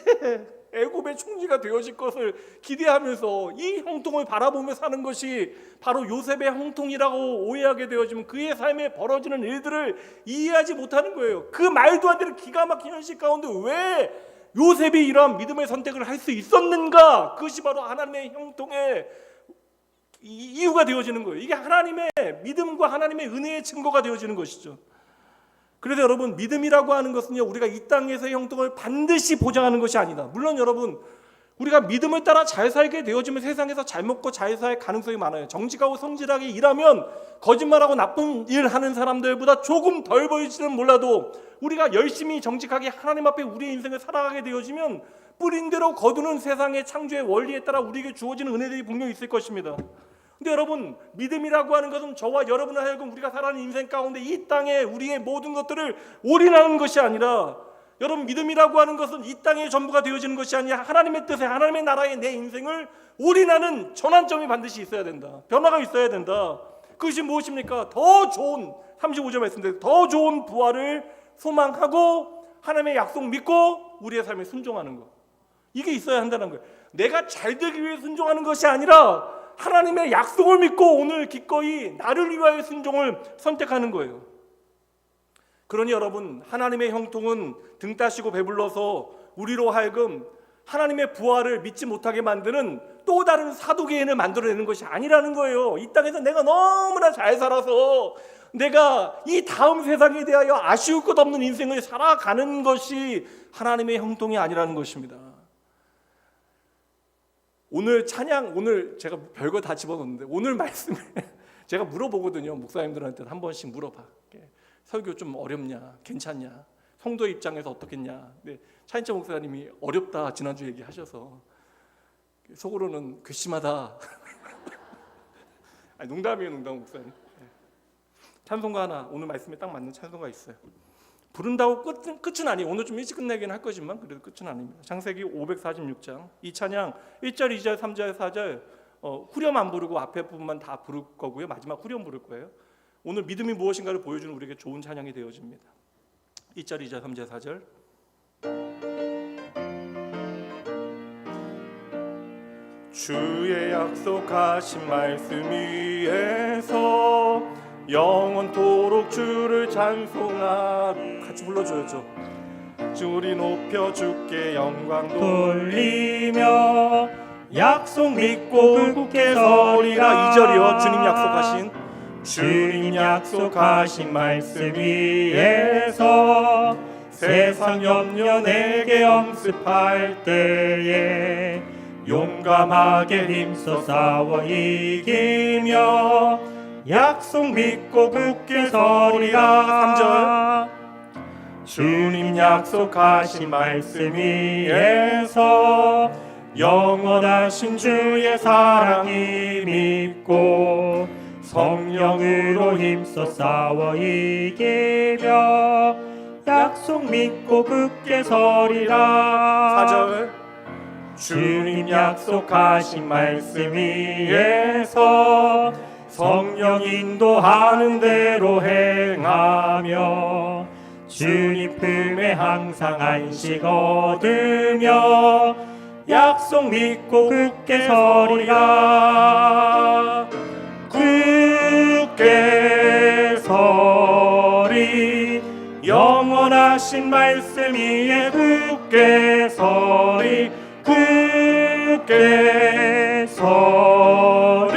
애굽의 총리가 되어질 것을 기대하면서 이 형통을 바라보며 사는 것이 바로 요셉의 형통이라고 오해하게 되어지면 그의 삶에 벌어지는 일들을 이해하지 못하는 거예요. 그 말도 안 되는 기가 막힌 현실 가운데 왜 요셉이 이러한 믿음의 선택을 할 수 있었는가? 그것이 바로 하나님의 형통의 이유가 되어지는 거예요. 이게 하나님의 믿음과 하나님의 은혜의 증거가 되어지는 것이죠. 그래서 여러분, 믿음이라고 하는 것은요, 우리가 이 땅에서의 형통을 반드시 보장하는 것이 아니다. 물론 여러분, 우리가 믿음을 따라 잘 살게 되어지면 세상에서 잘 먹고 잘 살 가능성이 많아요. 정직하고 성실하게 일하면 거짓말하고 나쁜 일 하는 사람들보다 조금 덜 보일지는 몰라도 우리가 열심히 정직하게 하나님 앞에 우리의 인생을 살아가게 되어지면 뿌린 대로 거두는 세상의 창조의 원리에 따라 우리에게 주어지는 은혜들이 분명히 있을 것입니다. 근데 여러분, 믿음이라고 하는 것은 저와 여러분을 하여금 우리가 살아가는 인생 가운데 이 땅에 우리의 모든 것들을 올인하는 것이 아니라, 여러분, 믿음이라고 하는 것은 이 땅의 전부가 되어지는 것이 아니라 하나님의 뜻에, 하나님의 나라에 내 인생을 올인하는 전환점이 반드시 있어야 된다. 변화가 있어야 된다. 그것이 무엇입니까? 더 좋은, 35절 말씀대로 더 좋은 부활을 소망하고 하나님의 약속 믿고 우리의 삶에 순종하는 것, 이게 있어야 한다는 거예요. 내가 잘 되기 위해 순종하는 것이 아니라 하나님의 약속을 믿고 오늘 기꺼이 나를 위하여 순종을 선택하는 거예요. 그러니 여러분, 하나님의 형통은 등 따시고 배불러서 우리로 하여금 하나님의 부활을 믿지 못하게 만드는 또 다른 사두개인을 만들어내는 것이 아니라는 거예요. 이 땅에서 내가 너무나 잘 살아서 내가 이 다음 세상에 대하여 아쉬울 것 없는 인생을 살아가는 것이 하나님의 형통이 아니라는 것입니다. 오늘 찬양, 오늘 제가 별거 다 집어넣는데 오늘 말씀에 제가 물어보거든요. 목사님들한테 한 번씩 물어봐. 설교 좀 어렵냐, 괜찮냐, 성도의 입장에서 어떻겠냐. 근데 차인철 목사님이 어렵다 지난주 얘기하셔서 속으로는 괘씸하다. 아니, 농담이에요, 농담 목사님. 찬송가 하나 오늘 말씀에 딱 맞는 찬송가 있어요. 부른다고 끝은 아니에요. 오늘 좀 일찍 끝내긴 할 거지만 그래도 끝은 아닙니다. 창세기 546장 이 찬양 1절, 2절, 3절, 4절 후렴 안 부르고 앞에 부분만 다 부를 거고요. 마지막 후렴 부를 거예요. 오늘 믿음이 무엇인가를 보여주는 우리에게 좋은 찬양이 되어집니다. 1절, 2절, 3절, 4절. 주의 약속하신 말씀 위에서 영원토록 주를 찬송하리. 같이 불러줘야죠. 주리 높여 주께 영광 돌리며 약속 믿고 굳게 서리라. 2절이요. 주님 약속하신 말씀 위에서 세상 염려 내게 엄습할 때에 용감하게 힘써 싸워 이기며 약속 믿고 굳게 서리라. 3절 주님 약속하신 말씀 위에서 영원하신 주의 사랑이 믿고 성령으로 힘써 싸워 이기며 약속 믿고 굳게 서리라. 4절 주님 약속하신 말씀 위에서 성령 인도하는 대로 행하며 주님 품에 항상 안식 얻으며 약속 믿고 굳게 서리라. 굳게 서리 영원하신 말씀 위에 굳게 서리. 굳게 서리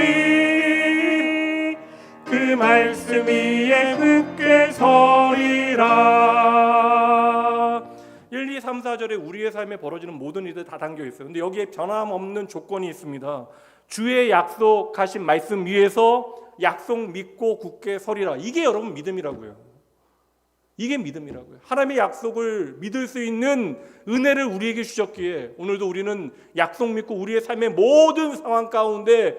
그 말씀 위에 굳게 서리라. 1, 2, 3, 4절에 우리의 삶에 벌어지는 모든 일들 다 담겨 있어요. 근데 여기에 변함없는 조건이 있습니다. 주의 약속하신 말씀 위에서 약속 믿고 굳게 서리라. 이게 여러분 믿음이라고요. 이게 믿음이라고요. 하나님의 약속을 믿을 수 있는 은혜를 우리에게 주셨기에 오늘도 우리는 약속 믿고 우리의 삶의 모든 상황 가운데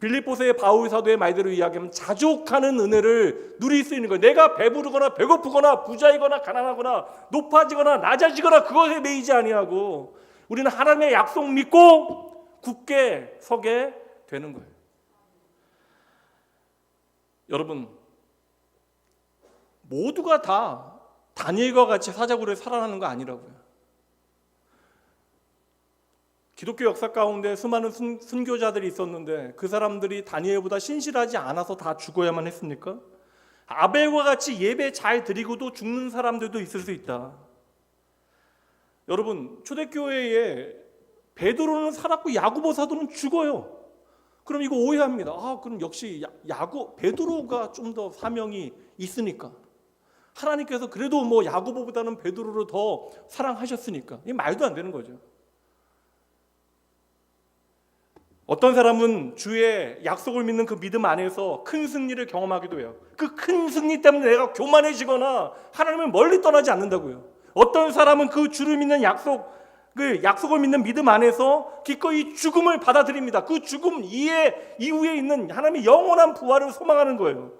빌립보서의 바울 사도의 말대로 이야기하면 자족하는 은혜를 누릴 수 있는 거예요. 내가 배부르거나 배고프거나 부자이거나 가난하거나 높아지거나 낮아지거나 그것에 매이지 아니하고 우리는 하나님의 약속 믿고 굳게 서게 되는 거예요. 여러분, 모두가 다 다니엘과 같이 사자굴에 살아나는 거 아니라고요. 기독교 역사 가운데 수많은 순교자들이 있었는데 그 사람들이 다니엘보다 신실하지 않아서 다 죽어야만 했습니까? 아벨과 같이 예배 잘 드리고도 죽는 사람들도 있을 수 있다. 여러분, 초대교회에 베드로는 살았고 야고보 사도는 죽어요. 그럼 이거 오해합니다. 그럼 역시 베드로가 좀 더 사명이 있으니까. 하나님께서 그래도 야고보보다는 베드로를 더 사랑하셨으니까. 이게 말도 안 되는 거죠. 어떤 사람은 주의 약속을 믿는 그 믿음 안에서 큰 승리를 경험하기도 해요. 그 큰 승리 때문에 내가 교만해지거나 하나님을 멀리 떠나지 않는다고요. 어떤 사람은 그 주를 믿는 약속을 믿는 믿음 안에서 기꺼이 죽음을 받아들입니다. 그 죽음 이후에 있는 하나님의 영원한 부활을 소망하는 거예요.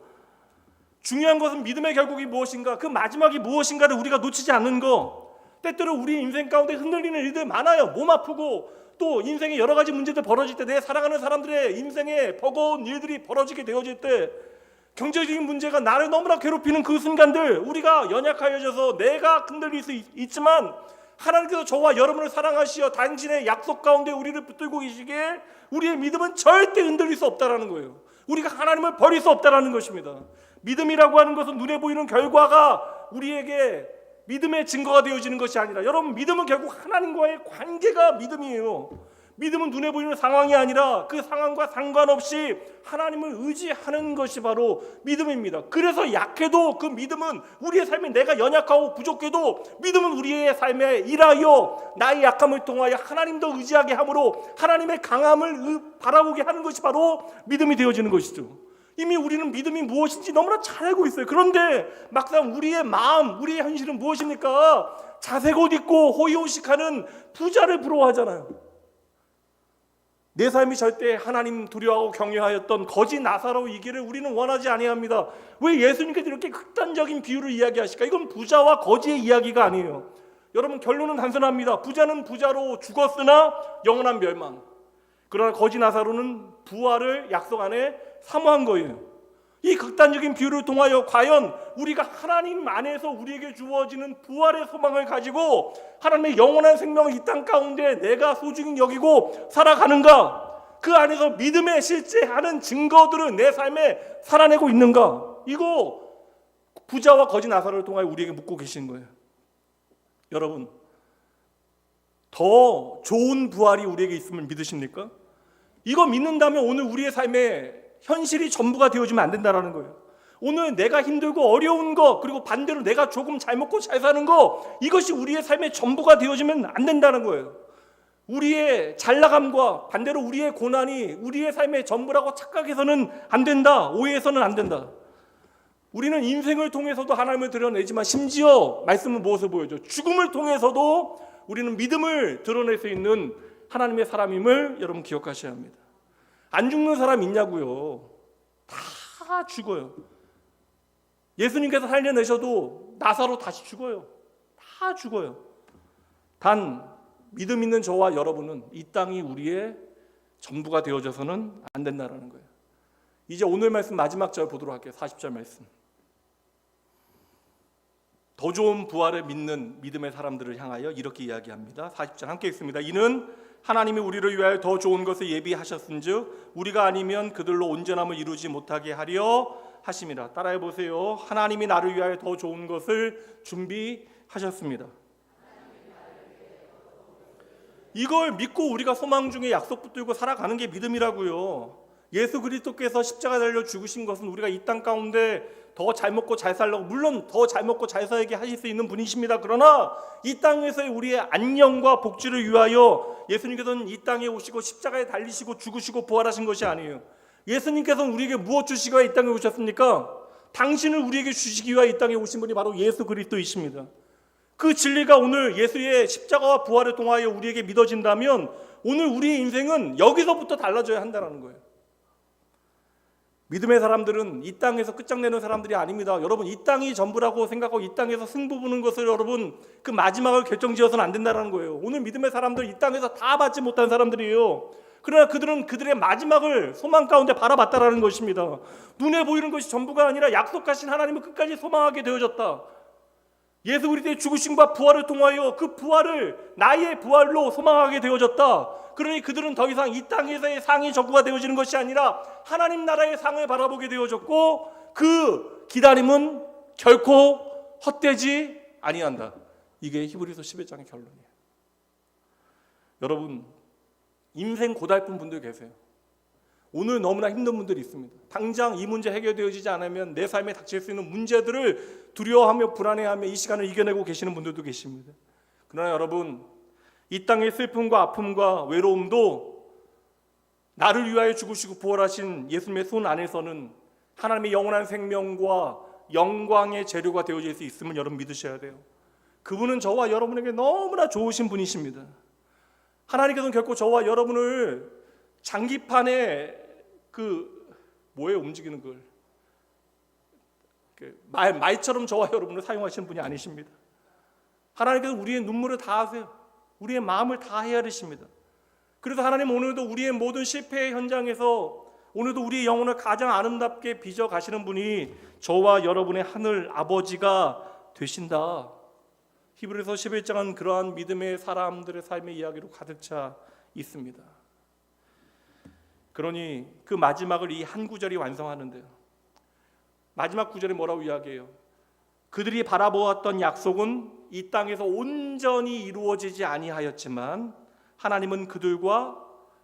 중요한 것은 믿음의 결국이 무엇인가, 그 마지막이 무엇인가를 우리가 놓치지 않는 거. 때때로 우리 인생 가운데 흔들리는 일들 많아요. 몸 아프고 또 인생에 여러 가지 문제들 벌어질 때, 내 사랑하는 사람들의 인생에 버거운 일들이 벌어지게 되어질 때, 경제적인 문제가 나를 너무나 괴롭히는 그 순간들, 우리가 연약하여져서 내가 흔들릴 수 있지만 하나님께서 저와 여러분을 사랑하시어 당신의 약속 가운데 우리를 붙들고 계시기에 우리의 믿음은 절대 흔들릴 수 없다라는 거예요. 우리가 하나님을 버릴 수 없다라는 것입니다. 믿음이라고 하는 것은 눈에 보이는 결과가 우리에게 믿음의 증거가 되어지는 것이 아니라, 여러분, 믿음은 결국 하나님과의 관계가 믿음이에요. 믿음은 눈에 보이는 상황이 아니라 그 상황과 상관없이 하나님을 의지하는 것이 바로 믿음입니다. 그래서 약해도 그 믿음은 우리의 삶에, 내가 연약하고 부족해도 믿음은 우리의 삶에 일하여 나의 약함을 통하여 하나님도 의지하게 함으로 하나님의 강함을 바라보게 하는 것이 바로 믿음이 되어지는 것이죠. 이미 우리는 믿음이 무엇인지 너무나 잘 알고 있어요. 그런데 막상 우리의 마음, 우리의 현실은 무엇입니까? 자색 옷 입고 호의호식하는 부자를 부러워하잖아요. 내 삶이 절대 하나님 두려워하고 경외하였던 거지 나사로이기를 우리는 원하지 아니합니다. 왜 예수님께서 이렇게 극단적인 비유를 이야기하실까? 이건 부자와 거지의 이야기가 아니에요. 여러분, 결론은 단순합니다. 부자는 부자로 죽었으나 영원한 멸망. 그러나 거지 나사로는 부활을 약속 안에 사모한 거예요. 이 극단적인 비유를 통하여 과연 우리가 하나님 안에서 우리에게 주어지는 부활의 소망을 가지고 하나님의 영원한 생명을 이 땅 가운데 내가 소중히 여기고 살아가는가? 그 안에서 믿음의 실제하는 증거들을 내 삶에 살아내고 있는가? 이거 부자와 거지 나사로를 통하여 우리에게 묻고 계신 거예요. 여러분, 더 좋은 부활이 우리에게 있음을 믿으십니까? 이거 믿는다면 오늘 우리의 삶에 현실이 전부가 되어지면 안 된다는 거예요. 오늘 내가 힘들고 어려운 거, 그리고 반대로 내가 조금 잘 먹고 잘 사는 거, 이것이 우리의 삶의 전부가 되어지면 안 된다는 거예요. 우리의 잘나감과 반대로 우리의 고난이 우리의 삶의 전부라고 착각해서는 안 된다. 오해해서는 안 된다. 우리는 인생을 통해서도 하나님을 드러내지만 심지어 말씀은 무엇을 보여줘? 죽음을 통해서도 우리는 믿음을 드러낼 수 있는 하나님의 사람임을 여러분 기억하셔야 합니다. 안 죽는 사람 있냐고요? 다 죽어요. 예수님께서 살려내셔도 나사로 다시 죽어요. 다 죽어요. 단 믿음 있는 저와 여러분은 이 땅이 우리의 전부가 되어져서는 안 된다는 거예요. 이제 오늘 말씀 마지막 절 보도록 할게요. 40절 말씀. 더 좋은 부활을 믿는 믿음의 사람들을 향하여 이렇게 이야기합니다. 40절 함께 읽습니다. 이는 하나님이 우리를 위하여 더 좋은 것을 예비하셨은즉 우리가 아니면 그들로 온전함을 이루지 못하게 하려 하심이라. 따라해 보세요. 하나님이 나를 위하여 더 좋은 것을 준비하셨습니다. 이걸 믿고 우리가 소망 중에 약속 붙들고 살아가는 게 믿음이라고요. 예수 그리스도께서 십자가 달려 죽으신 것은 우리가 이 땅 가운데 더 잘 먹고 잘 살라고, 물론 더 잘 먹고 잘 살게 하실 수 있는 분이십니다. 그러나 이 땅에서의 우리의 안녕과 복지를 위하여 예수님께서는 이 땅에 오시고 십자가에 달리시고 죽으시고 부활하신 것이 아니에요. 예수님께서는 우리에게 무엇 주시기 위해 이 땅에 오셨습니까? 당신을 우리에게 주시기 위해 이 땅에 오신 분이 바로 예수 그리스도이십니다. 그 진리가 오늘 예수의 십자가와 부활을 통하여 우리에게 믿어진다면 오늘 우리의 인생은 여기서부터 달라져야 한다는 거예요. 믿음의 사람들은 이 땅에서 끝장내는 사람들이 아닙니다. 여러분, 이 땅이 전부라고 생각하고 이 땅에서 승부 보는 것을 여러분 그 마지막을 결정지어서는 안 된다는 거예요. 오늘 믿음의 사람들 이 땅에서 다 받지 못한 사람들이에요. 그러나 그들은 그들의 마지막을 소망 가운데 바라봤다라는 것입니다. 눈에 보이는 것이 전부가 아니라 약속하신 하나님을 끝까지 소망하게 되어졌다. 예수 그리스도의 죽으심과 부활을 통하여 그 부활을 나의 부활로 소망하게 되어졌다. 그러니 그들은 더 이상 이 땅에서의 상이 전부가 되어지는 것이 아니라 하나님 나라의 상을 바라보게 되어졌고 그 기다림은 결코 헛되지 아니한다. 이게 히브리서 11장의 결론이에요. 여러분, 인생 고달픈 분들 계세요. 오늘 너무나 힘든 분들이 있습니다. 당장 이 문제 해결되어지지 않으면 내 삶에 닥칠 수 있는 문제들을 두려워하며 불안해하며 이 시간을 이겨내고 계시는 분들도 계십니다. 그러나 여러분, 이 땅의 슬픔과 아픔과 외로움도 나를 위하여 죽으시고 부활하신 예수님의 손 안에서는 하나님의 영원한 생명과 영광의 재료가 되어질 수 있음을 여러분 믿으셔야 돼요. 그분은 저와 여러분에게 너무나 좋으신 분이십니다. 하나님께서는 결코 저와 여러분을 장기판에 뭐에 움직이는 걸 말처럼 저와 여러분을 사용하시는 분이 아니십니다. 하나님께서 우리의 눈물을 다 하세요. 우리의 마음을 다 헤아리십니다. 그래서 하나님 오늘도 우리의 모든 실패의 현장에서 오늘도 우리의 영혼을 가장 아름답게 빚어 가시는 분이 저와 여러분의 하늘 아버지가 되신다. 히브리서 11장은 그러한 믿음의 사람들의 삶의 이야기로 가득 차 있습니다. 그러니 그 마지막을 이 한 구절이 완성하는데요. 마지막 구절이 뭐라고 이야기해요? 그들이 바라보았던 약속은 이 땅에서 온전히 이루어지지 아니하였지만 하나님은 그들과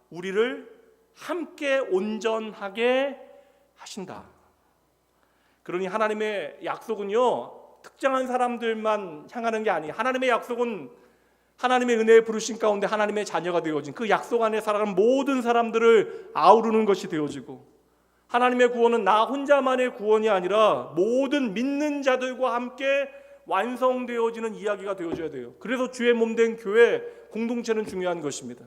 우리를 함께 온전하게 하신다. 그러니 하나님의 약속은요, 특정한 사람들만 향하는 게 아니에요. 하나님의 약속은 하나님의 은혜에 부르신 가운데 하나님의 자녀가 되어진 그 약속 안에 살아가는 모든 사람들을 아우르는 것이 되어지고, 하나님의 구원은 나 혼자만의 구원이 아니라 모든 믿는 자들과 함께 완성되어지는 이야기가 되어져야 돼요. 그래서 주의 몸된 교회 공동체는 중요한 것입니다.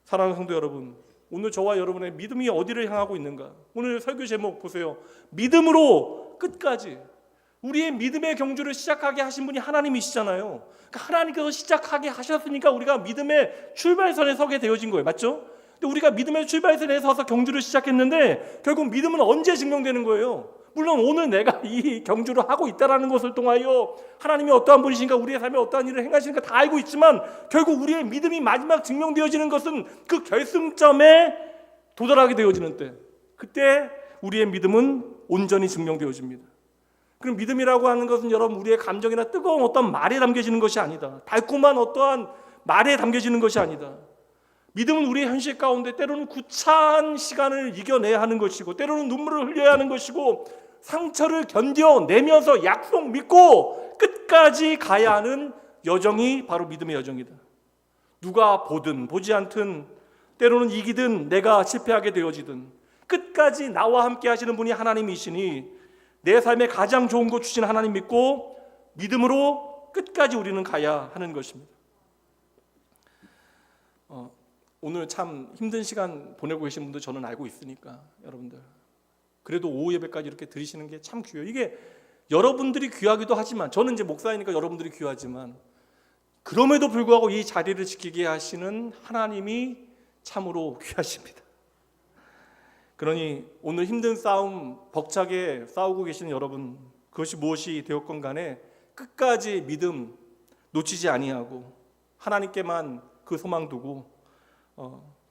사랑하는 성도 여러분, 오늘 저와 여러분의 믿음이 어디를 향하고 있는가? 오늘 설교 제목 보세요. 믿음으로 끝까지. 우리의 믿음의 경주를 시작하게 하신 분이 하나님이시잖아요. 그러니까 하나님께서 시작하게 하셨으니까 우리가 믿음의 출발선에 서게 되어진 거예요. 맞죠? 근데 우리가 믿음의 출발선에 서서 경주를 시작했는데 결국 믿음은 언제 증명되는 거예요? 물론 오늘 내가 이 경주를 하고 있다는 것을 통하여 하나님이 어떠한 분이신가, 우리의 삶에 어떠한 일을 행하시는가 다 알고 있지만 결국 우리의 믿음이 마지막 증명되어지는 것은 그 결승점에 도달하게 되어지는 때, 그때 우리의 믿음은 온전히 증명되어집니다. 그럼 믿음이라고 하는 것은 여러분 우리의 감정이나 뜨거운 어떤 말에 담겨지는 것이 아니다. 달콤한 어떠한 말에 담겨지는 것이 아니다. 믿음은 우리의 현실 가운데 때로는 구차한 시간을 이겨내야 하는 것이고, 때로는 눈물을 흘려야 하는 것이고, 상처를 견뎌내면서 약속 믿고 끝까지 가야 하는 여정이 바로 믿음의 여정이다. 누가 보든 보지 않든, 때로는 이기든 내가 실패하게 되어지든 끝까지 나와 함께 하시는 분이 하나님이시니 내 삶에 가장 좋은 것 주신 하나님 믿고 믿음으로 끝까지 우리는 가야 하는 것입니다. 오늘 참 힘든 시간 보내고 계신 분들 저는 알고 있으니까 여러분들 그래도 오후 예배까지 이렇게 드리시는 게 참 귀해요. 이게 여러분들이 귀하기도 하지만, 저는 이제 목사이니까 여러분들이 귀하지만, 그럼에도 불구하고 이 자리를 지키게 하시는 하나님이 참으로 귀하십니다. 그러니 오늘 힘든 싸움, 벅차게 싸우고 계시는 여러분, 그것이 무엇이 되었건 간에 끝까지 믿음 놓치지 아니하고 하나님께만 그 소망 두고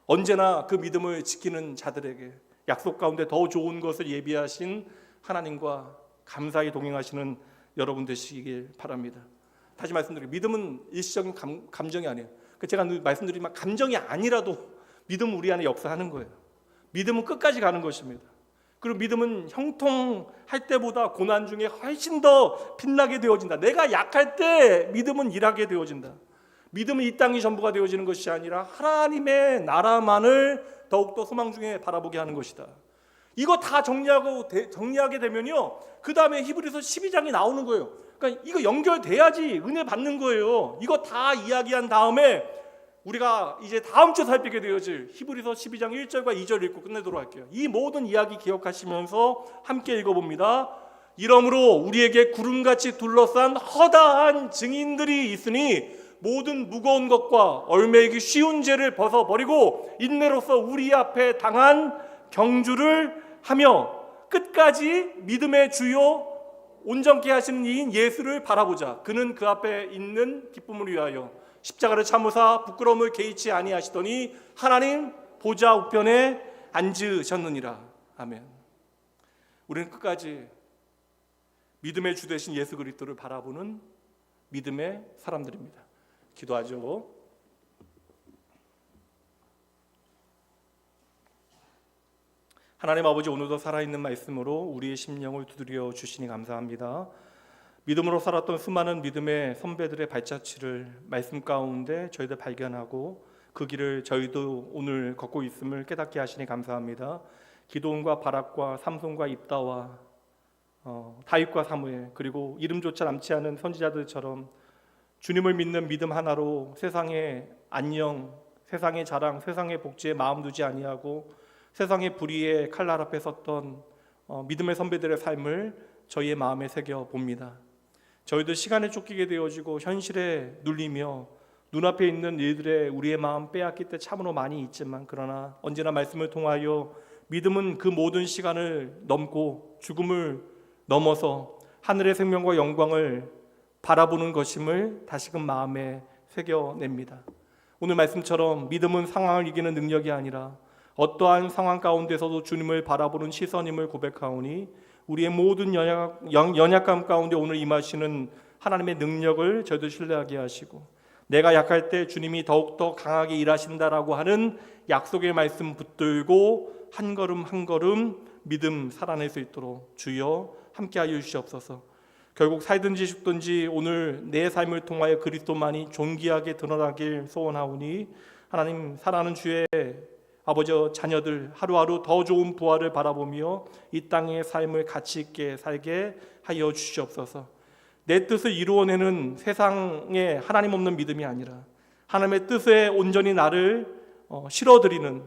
언제나 그 믿음을 지키는 자들에게 약속 가운데 더 좋은 것을 예비하신 하나님과 감사히 동행하시는 여러분 되시길 바랍니다. 다시 말씀드리고, 믿음은 일시적인 감정이 아니에요. 제가 말씀드리지만 감정이 아니라도 믿음은 우리 안에 역사하는 거예요. 믿음은 끝까지 가는 것입니다. 그리고 믿음은 형통할 때보다 고난 중에 훨씬 더 빛나게 되어진다. 내가 약할 때 믿음은 일하게 되어진다. 믿음은 이 땅이 전부가 되어지는 것이 아니라 하나님의 나라만을 더욱더 소망 중에 바라보게 하는 것이다. 이거 다 정리하게 되면요, 그 다음에 히브리서 12장이 나오는 거예요. 그러니까 이거 연결돼야지 은혜 받는 거예요. 이거 다 이야기한 다음에 우리가 이제 다음 주 살피게 되어질 히브리서 12장 1절과 2절 읽고 끝내도록 할게요. 이 모든 이야기 기억하시면서 함께 읽어봅니다. 이러므로 우리에게 구름같이 둘러싼 허다한 증인들이 있으니 모든 무거운 것과 얽매이기 쉬운 죄를 벗어버리고 인내로서 우리 앞에 당한 경주를 하며 끝까지 믿음의 주요 온전케 하시는 이인 예수를 바라보자. 그는 그 앞에 있는 기쁨을 위하여 십자가를 참으사 부끄러움을 개의치 아니하시더니 하나님 보좌 우편에 앉으셨느니라. 아멘. 우리는 끝까지 믿음의 주 되신 예수 그리스도를 바라보는 믿음의 사람들입니다. 기도하죠. 하나님 아버지, 오늘도 살아있는 말씀으로 우리의 심령을 두드려 주시니 감사합니다. 믿음으로 살았던 수많은 믿음의 선배들의 발자취를 말씀 가운데 저희들 발견하고 그 길을 저희도 오늘 걷고 있음을 깨닫게 하시니 감사합니다. 기도원과 바락과 삼손과 입다와 다윗과 사무엘, 그리고 이름조차 남지 않은 선지자들처럼 주님을 믿는 믿음 하나로 세상의 안녕, 세상의 자랑, 세상의 복지에 마음 두지 아니하고 세상의 불의의 칼날 앞에 섰던 믿음의 선배들의 삶을 저희의 마음에 새겨 봅니다. 저희도 시간에 쫓기게 되어지고 현실에 눌리며 눈앞에 있는 일들에 우리의 마음 빼앗길 때 참으로 많이 있지만, 그러나 언제나 말씀을 통하여 믿음은 그 모든 시간을 넘고 죽음을 넘어서 하늘의 생명과 영광을 바라보는 것임을 다시금 마음에 새겨냅니다. 오늘 말씀처럼 믿음은 상황을 이기는 능력이 아니라 어떠한 상황 가운데서도 주님을 바라보는 시선임을 고백하오니 우리의 모든 연약감 가운데 오늘 임하시는 하나님의 능력을 저희도 신뢰하게 하시고, 내가 약할 때 주님이 더욱더 강하게 일하신다라고 하는 약속의 말씀 붙들고 한 걸음 한 걸음 믿음 살아낼 수 있도록 주여 함께하여 주시옵소서. 결국 살든지 죽든지 오늘 내 삶을 통하여 그리스도만이 존귀하게 드러나길 소원하오니, 하나님 사랑하는 주의 아버지 자녀들 하루하루 더 좋은 부활을 바라보며 이 땅의 삶을 가치 있게 살게 하여 주시옵소서. 내 뜻을 이루어내는 세상에 하나님 없는 믿음이 아니라 하나님의 뜻에 온전히 나를 실어드리는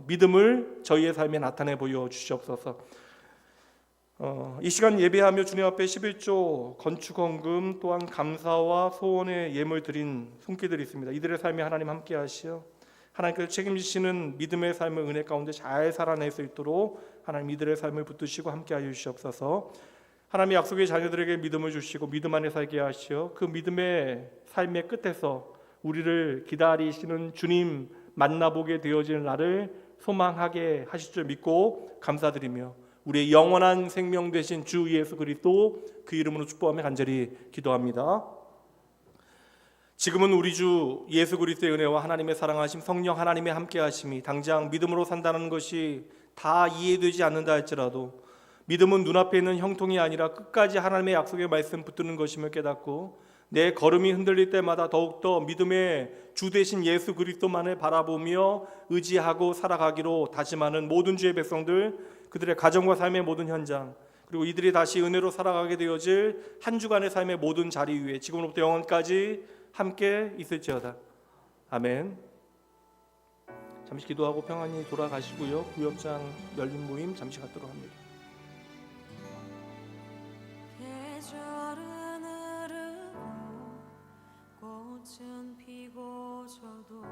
믿음을 저희의 삶에 나타내 보여 주시옵소서. 이 시간 예배하며 주님 앞에 11조 건축헌금 또한 감사와 소원의 예물 드린 손길들이 있습니다. 이들의 삶에 하나님 함께 하시어 하나님께서 책임지시는 믿음의 삶을 은혜 가운데 잘 살아낼 수 있도록 하나님 이들의 삶을 붙드시고 함께 하여 주시옵소서. 하나님의 약속의 자녀들에게 믿음을 주시고 믿음 안에 살게 하시어 그 믿음의 삶의 끝에서 우리를 기다리시는 주님 만나보게 되어지는 날을 소망하게 하실 줄 믿고 감사드리며 우리의 영원한 생명 되신 주 예수 그리스도 그 이름으로 축복하며 간절히 기도합니다. 지금은 우리 주 예수 그리스도의 은혜와 하나님의 사랑하심 성령 하나님의 함께하심이 당장 믿음으로 산다는 것이 다 이해되지 않는다 할지라도 믿음은 눈앞에 있는 형통이 아니라 끝까지 하나님의 약속의 말씀 붙드는 것임을 깨닫고 내 걸음이 흔들릴 때마다 더욱더 믿음의 주 되신 예수 그리스도만을 바라보며 의지하고 살아가기로 다짐하는 모든 주의 백성들, 그들의 가정과 삶의 모든 현장, 그리고 이들이 다시 은혜로 살아가게 되어질 한 주간의 삶의 모든 자리 위에 지금부터 영원까지 함께 있을지어다. 아멘. 잠시 기도하고 평안히 돌아가시고요. 구역장 열린 모임 잠시 갖도록 합니다. 계절은 흐르고 꽃은 피고 저도